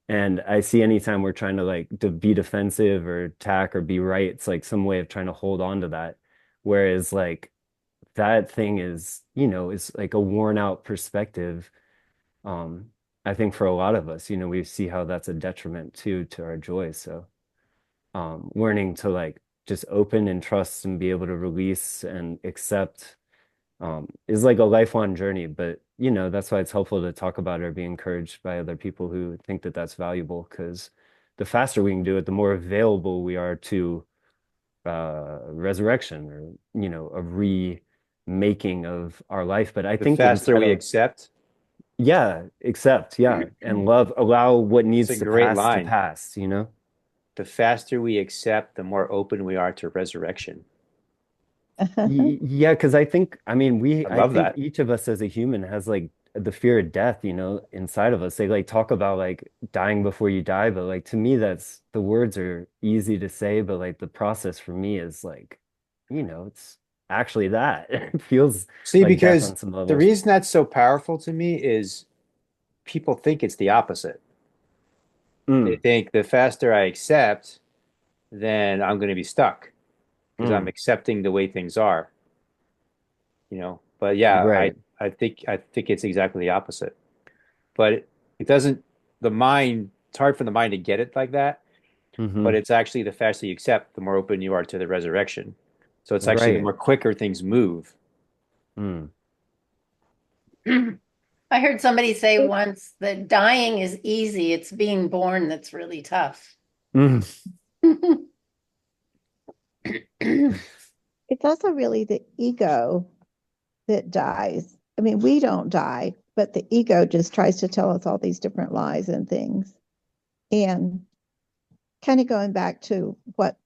And I see anytime we're trying to like to be defensive or attack or be right, it's like some way of trying to hold on to that. Whereas like that thing is, is like a worn out perspective. Um, I think for a lot of us, we see how that's a detriment too to our joy. So learning to like just open and trust and be able to release and accept is like a lifelong journey. But that's why it's helpful to talk about it or be encouraged by other people who think that that's valuable. Because the faster we can do it, the more available we are to resurrection or a remaking of our life. But I The think faster inside we of accept, yeah, accept, yeah, and love, allow what it's a needs great to line. pass. The faster we accept, the more open we are to resurrection. Yeah, because I I love think that. each of us as a human has like the fear of death, inside of us. They like talk about like dying before you die, but like to me, that's the words are easy to say, but like the process for me is like, it's actually that. It feels See, like death because on some the levels. reason that's so powerful to me is people think it's the opposite. They Mm, think the faster I accept, then I'm going to be stuck because I'm mm, accepting the way things are, But yeah, right. I think it's exactly the opposite. But it doesn't the mind, it's hard for the mind to get it like that, but Hmm. it's actually the faster you accept, the more open you are to the resurrection. So it's actually the Right. more quicker things move. Mm. I heard somebody say once that dying is easy, it's being born that's really tough. Mm. It's also really the ego that dies. I mean, we don't die, but the ego just tries to tell us all these different lies and things. And kind of going back to what,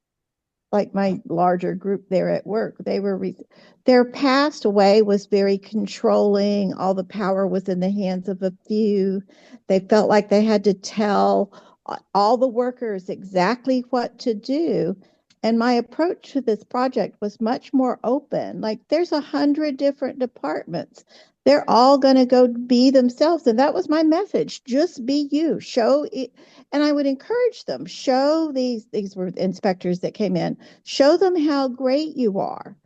like my larger group there at work, their past way was very controlling. All the power was in the hands of a few. They felt like they had to tell all the workers exactly what to do. And my approach to this project was much more open. Like there's 100 different departments. They're all going to go be themselves. And that was my message. Just be you. Show it. And I would encourage them, show these were inspectors that came in, show them how great you are.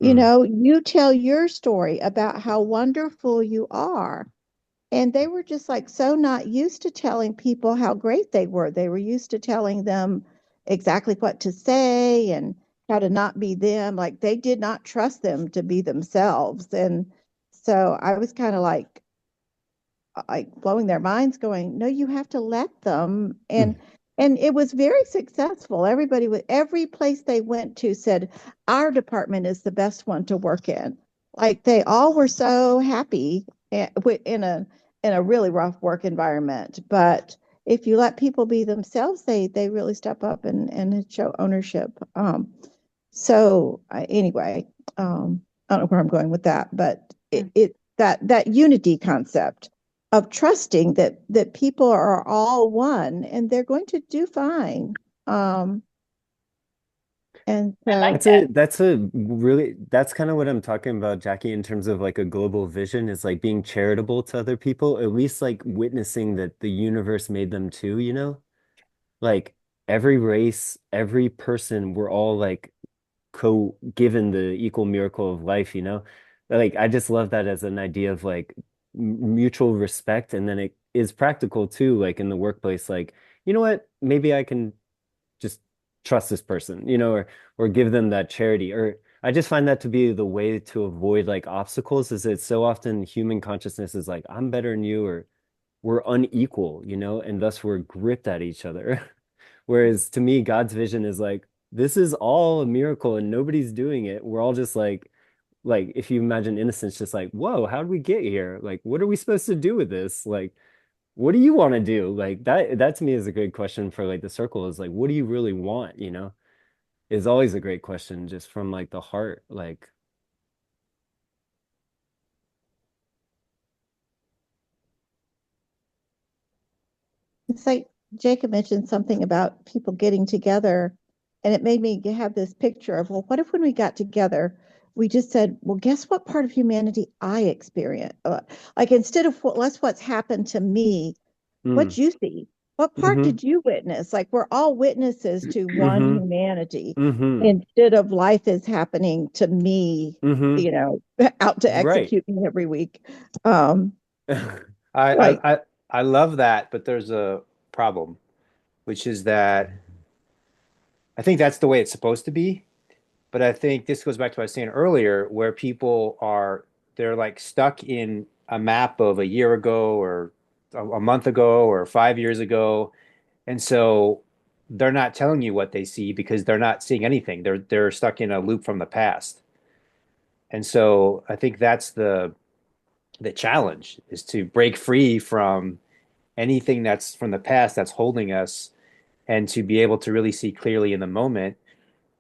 Mm. You tell your story about how wonderful you are. And they were just like so not used to telling people how great they were. They were used to telling them exactly what to say and how to not be them. Like they did not trust them to be themselves. And so I was kind of like blowing their minds going, no, you have to let them. Mm. And it was very successful. Everybody with every place they went to said our department is the best one to work in. Like they all were so happy in a really rough work environment. But if you let people be themselves, they really step up and show ownership. Anyway, I don't know where I'm going with that, but that unity concept of trusting that people are all one and they're going to do fine. Um, and I so, like that. That's kind of what I'm talking about, Jackie, in terms of like a global vision is like being charitable to other people, at least like witnessing that the universe made them too. Like every race, every person, we're all like co-given the equal miracle of life. Like I just love that as an idea of like mutual respect, and then it is practical too, like in the workplace, like, you know what, maybe I can just trust this person, or give them that charity. Or I just find that to be the way to avoid like obstacles, is that so often human consciousness is like, I'm better than you, or we're unequal, and thus we're gripped at each other. Whereas to me, God's vision is like, this is all a miracle and nobody's doing it. We're all just like if you imagine innocence, just like, whoa, how did we get here? Like, what are we supposed to do with this? Like, what do you want to do? Like that to me is a good question for like the circle, is like, what do you really want, is always a great question just from like the heart. Like, It's like Jacob mentioned something about people getting together, and it made me have this picture of, well, what if when we got together, we just said, well, guess what part of humanity I experience? Like instead of what's happened to me, Mm. what you see? What part Mm-hmm. did you witness? Like we're all witnesses to one Mm-hmm. humanity Mm-hmm. instead of life is happening to me, Mm-hmm. out to Right. execute me every week. Um, I, like, I I I love that, but there's a problem, which is that I think that's the way it's supposed to be. But I think this goes back to what I was saying earlier, where people are they're like stuck in a map of a year ago or a month ago or 5 years ago. And so they're not telling you what they see because they're not seeing anything. They're stuck in a loop from the past. And so I think that's the challenge is to break free from anything that's from the past that's holding us and to be able to really see clearly in the moment.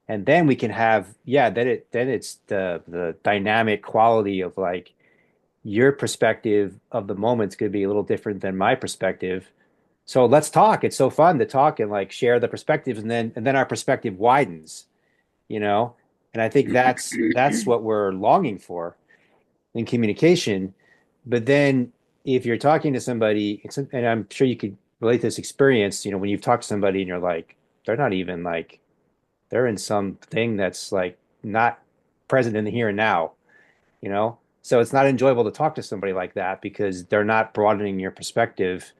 And then we can have, yeah, then it's the dynamic quality of like your perspective of the moment's going to be a little different than my perspective. So let's talk. It's so fun to talk and like share the perspectives, and then our perspective widens, you know? And I think that's what we're longing for in communication. But then if you're talking to somebody, and I'm sure you could relate to this experience, when you've talked to somebody and you're like, they're not even like, they're in something that's like not present in the here and now, you know? So it's not enjoyable to talk to somebody like that because they're not broadening your perspective.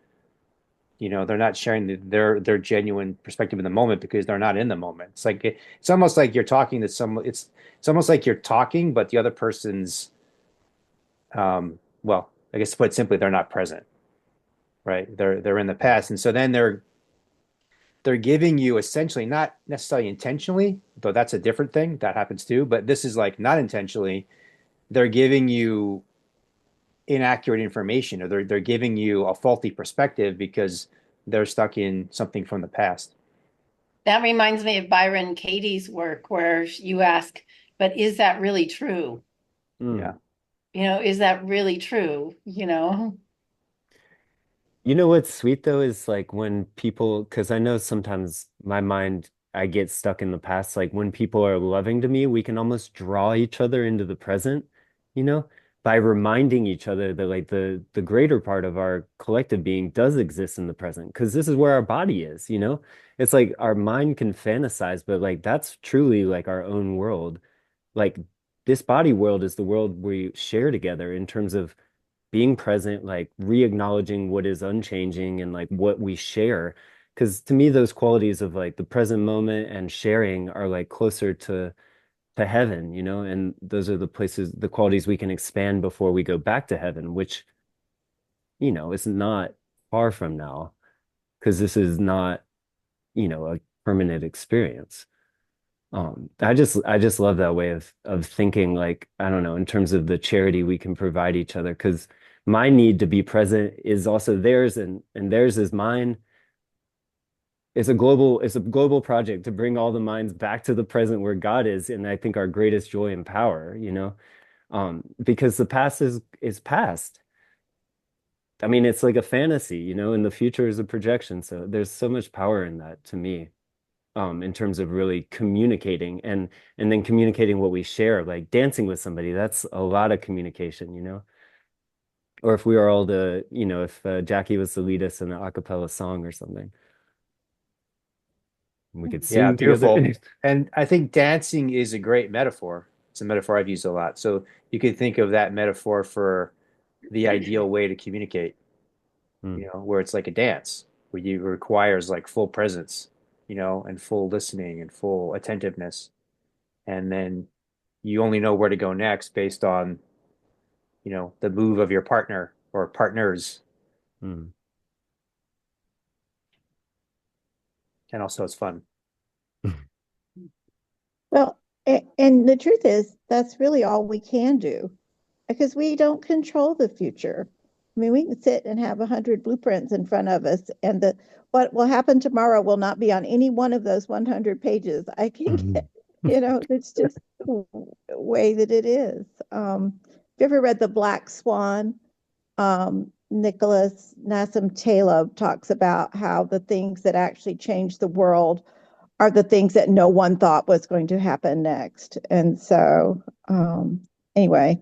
They're not sharing their genuine perspective in the moment because they're not in the moment. It's like it's almost like you're talking to someone. It's almost like you're talking, but the other person's well, I guess to put it simply, they're not present, right? They're in the past, and so then they're giving you essentially not necessarily intentionally, though that's a different thing that happens too. But this is like not intentionally. They're giving you inaccurate information, or they're giving you a faulty perspective because they're stuck in something from the past. That reminds me of Byron Katie's work where you ask, but is that really true? Yeah. Mm. Is that really true? You know what's sweet though is like when people, because I know sometimes my mind, I get stuck in the past. Like when people are loving to me, we can almost draw each other into the present, you know, by reminding each other that like the greater part of our collective being does exist in the present, because this is where our body is, you know? It's like our mind can fantasize, but like that's truly like our own world. Like this body world is the world we share together in terms of being present, like re-acknowledging what is unchanging and like what we share. Because to me, those qualities of like the present moment and sharing are like closer to heaven, you know, and those are the places, the qualities we can expand before we go back to heaven, which, is not far from now, because this is not, a permanent experience. I just love that way of thinking, like, I don't know, in terms of the charity we can provide each other, because my need to be present is also theirs and theirs is mine. It's a global project to bring all the minds back to the present where God is, and I think our greatest joy and power, because the past is past. I mean, it's like a fantasy, and the future is a projection. So there's so much power in that to me. In terms of really communicating and then communicating what we share, like dancing with somebody, that's a lot of communication. Or if we were all if Jackie was to lead us in an a cappella song or something, we could Yeah, sing together. beautiful. And I think dancing is a great metaphor. It's a metaphor I've used a lot. So you could think of that metaphor for the ideal way to communicate, Mm, where it's like a dance, where you requires like full presence, and full listening and full attentiveness. And then you only know where to go next based on, the move of your partner or partners. mm. And also it's fun. well, and the truth is, that's really all we can do because we don't control the future. I mean, we can sit and have 100 blueprints in front of us, and what will happen tomorrow will not be on any one of those 100 pages. I can get, it's just the way that it is. Have you ever read The Black Swan? Nicholas Nassim Taleb talks about how the things that actually change the world are the things that no one thought was going to happen next. And so, anyway,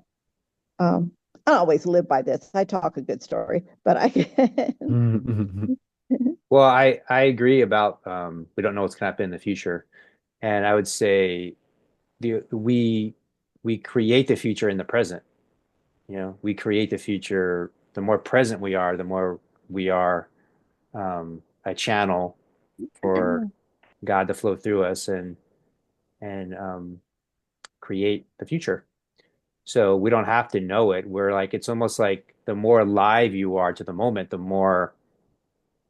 I always live by this. I talk a good story, but I Well, I agree about we don't know what's going to happen in the future, and I would say we create the future in the present. You know, we create the future. The more present we are, the more we are a channel for God to flow through us and create the future. So we don't have to know it. We're like it's almost like the more alive you are to the moment, the more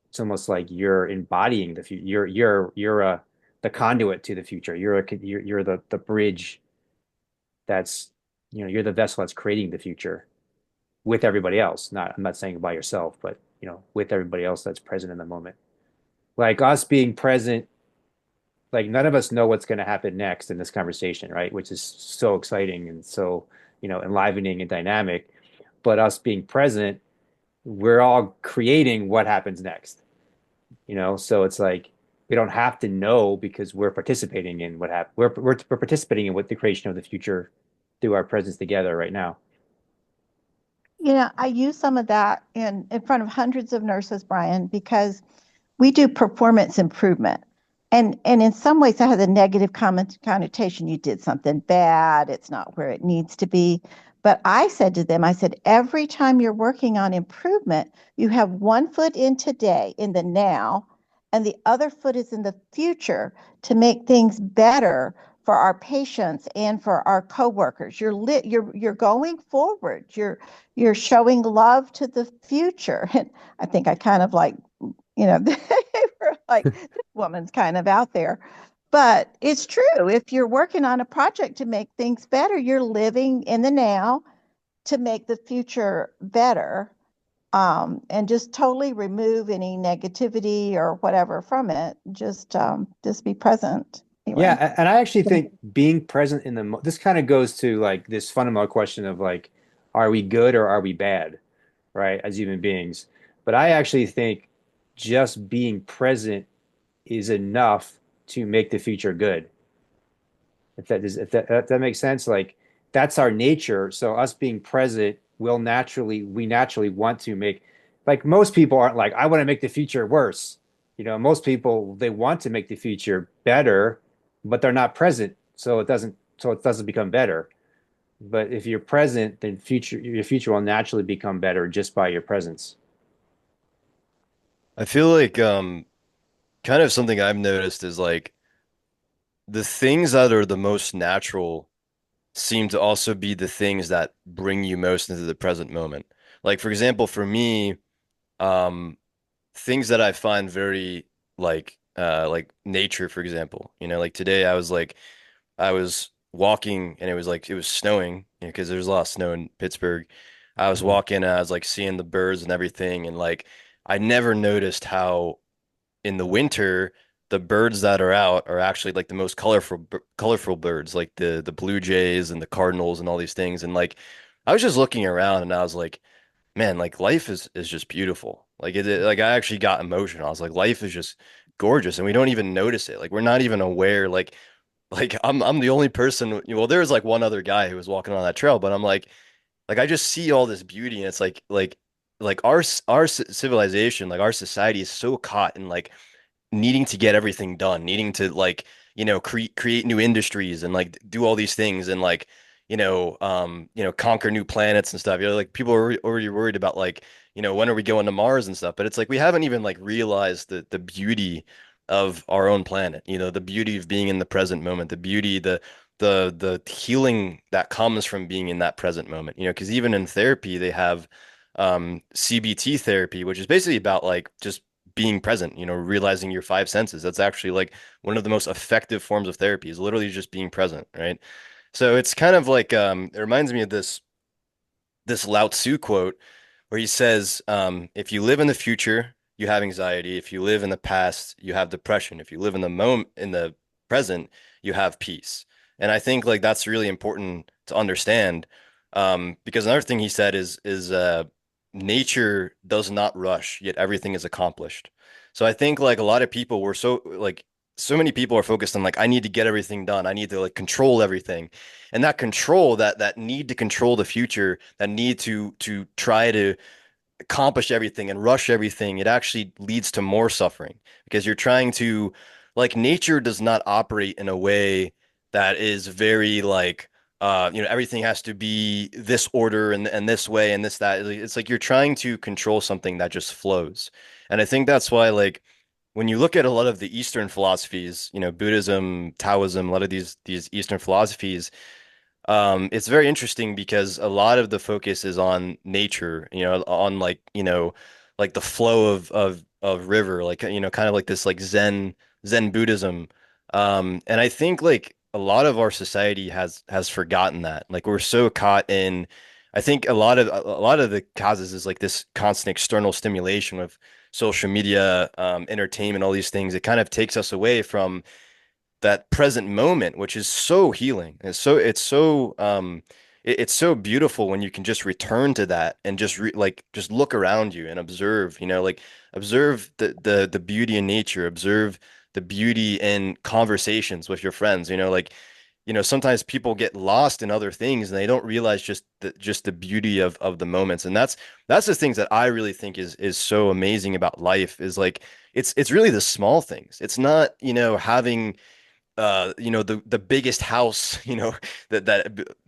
it's almost like you're embodying the future. You're a the conduit to the future. You're the bridge that's you're the vessel that's creating the future with everybody else. Not I'm not saying by yourself, but with everybody else that's present in the moment. Like us being present, like none of us know what's going to happen next in this conversation, right? Which is so exciting and so enlivening and dynamic. But us being present, we're all creating what happens next. So it's like we don't have to know because we're participating in what happened. We're participating in what the creation of the future through our presence together right now. I use some of that in front of hundreds of nurses, Brian, because we do performance improvement. And in some ways that has a negative connotation. You did something bad, it's not where it needs to be. But I said to them, I said, every time you're working on improvement, you have one foot in today, in the now, and the other foot is in the future to make things better for our patients and for our coworkers. You're going forward. You're showing love to the future. And I think I kind of like, they were like, this woman's kind of out there. But it's true. If you're working on a project to make things better, you're living in the now to make the future better. And just totally remove any negativity or whatever from it. Just be present. Anyway. Yeah, and I actually think being present in this kind of goes to like this fundamental question of like, are we good or are we bad, right, as human beings? But I actually think just being present is enough to make the future good. If that makes sense, like that's our nature. So us being present we naturally want to make, like most people aren't like, I want to make the future worse. Most people they want to make the future better, but they're not present. So it doesn't become better. But if you're present, then your future will naturally become better just by your presence. I feel like kind of something I've noticed is like the things that are the most natural seem to also be the things that bring you most into the present moment. Like for example, for me, um, things that I find very like nature, for example. Like today I was walking and it was snowing, because there's a lot of snow in Pittsburgh. I was Mhm. walking and I was like seeing the birds and everything, and like I never noticed how in the winter the birds that are out are actually like the most colorful birds, like the blue jays and the cardinals and all these things. And like I was just looking around and I was like, man, like life is just beautiful. Like I actually got emotional. I was like, life is just gorgeous and we don't even notice it. Like we're not even aware. Like I'm the only person. Well, there was like one other guy who was walking on that trail, but I'm like I just see all this beauty, and it's like our civilization, like our society is so caught in like needing to get everything done, needing to like, create new industries and like do all these things and like, conquer new planets and stuff. Like people are already worried about like, when are we going to Mars and stuff? But it's like we haven't even like realized the beauty of our own planet, the beauty of being in the present moment, the beauty, the healing that comes from being in that present moment, because even in therapy they have CBT therapy, which is basically about like just being present, realizing your five senses. That's actually like one of the most effective forms of therapy is literally just being present, right? So it's kind of like it reminds me of this Lao Tzu quote where he says, if you live in the future, you have anxiety. If you live in the past, you have depression. If you live in the moment in the present, you have peace. And I think like that's really important to understand. Because another thing he said is nature does not rush, yet everything is accomplished. So I think like a lot of people were so many people are focused on like I need to get everything done. I need to like control everything. And that control, that need to control the future, that need to try to accomplish everything and rush everything, it actually leads to more suffering because you're trying to, like, nature does not operate in a way that is very like, everything has to be this order and this way and this, that. It's like you're trying to control something that just flows. And I think that's why, like, when you look at a lot of the Eastern philosophies, Buddhism, Taoism, a lot of these Eastern philosophies, it's very interesting because a lot of the focus is on nature, on like, like the flow of river, like, kind of like this like Zen Buddhism. And I think like a lot of our society has forgotten that. Like we're so caught in, I think a lot of the causes is like this constant external stimulation with social media, entertainment, all these things. It kind of takes us away from that present moment, which is so healing. It's so beautiful when you can just return to that and just look around you and observe, like observe the beauty in nature, observe the beauty in conversations with your friends, like, sometimes people get lost in other things and they don't realize just the beauty of the moments. And that's the things that I really think is so amazing about life is like it's really the small things. It's not, having the biggest house,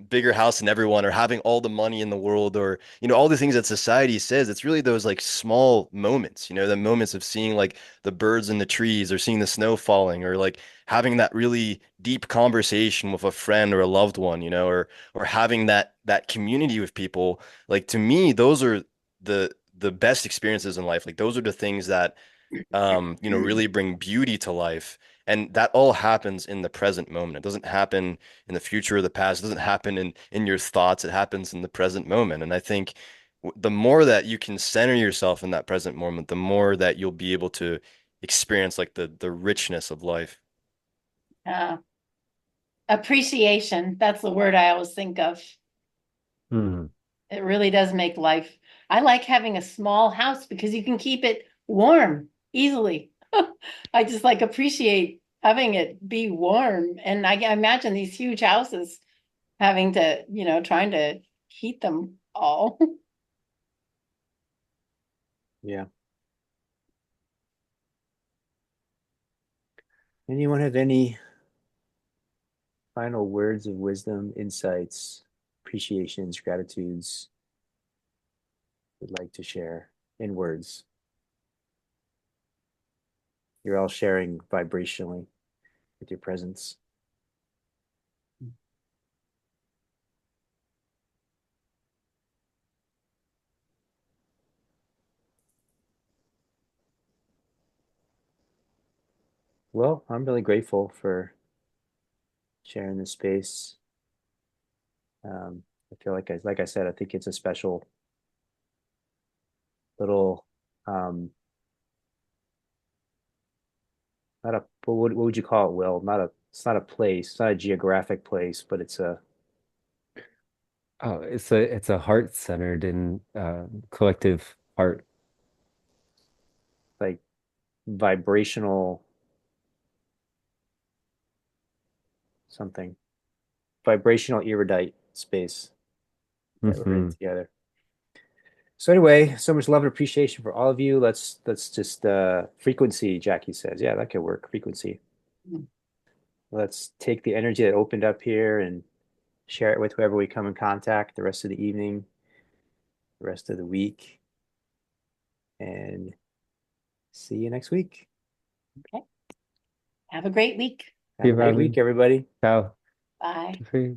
bigger house than everyone, or having all the money in the world, or all the things that society says. It's really those like small moments, the moments of seeing like the birds in the trees, or seeing the snow falling, or like having that really deep conversation with a friend or a loved one, or having that community with people. Like, to me, those are the best experiences in life. Like, those are the things that really bring beauty to life. And that all happens in the present moment. It doesn't happen in the future or the past. It doesn't happen in your thoughts. It happens in the present moment. And I think the more that you can center yourself in that present moment, the more that you'll be able to experience like the richness of life. Uh, Appreciation. That's the word I always think of. Hmm. It really does make life. I like having a small house because you can keep it warm easily. I just like appreciate having it be warm. And I imagine these huge houses having to, trying to heat them all. Yeah. Anyone have any final words of wisdom, insights, appreciations, gratitudes would like to share in words? You're all sharing vibrationally with your presence. Well, I'm really grateful for sharing this space. I feel like I said, I think it's a special little, not a, what would you call it, Will? It's not a place, it's not a geographic place, but it's a, Oh, it's a heart-centered and collective heart. like, vibrational something, vibrational erudite space that we're in Hmm. together. So anyway, so much love and appreciation for all of you. Let's just frequency, Jackie says. Yeah, that could work. Frequency. Let's take the energy that opened up here and share it with whoever we come in contact the rest of the evening, the rest of the week, and see you next week. Okay. Have a great week. Have Be a great week, Robin. everybody. Ciao. Bye. Free.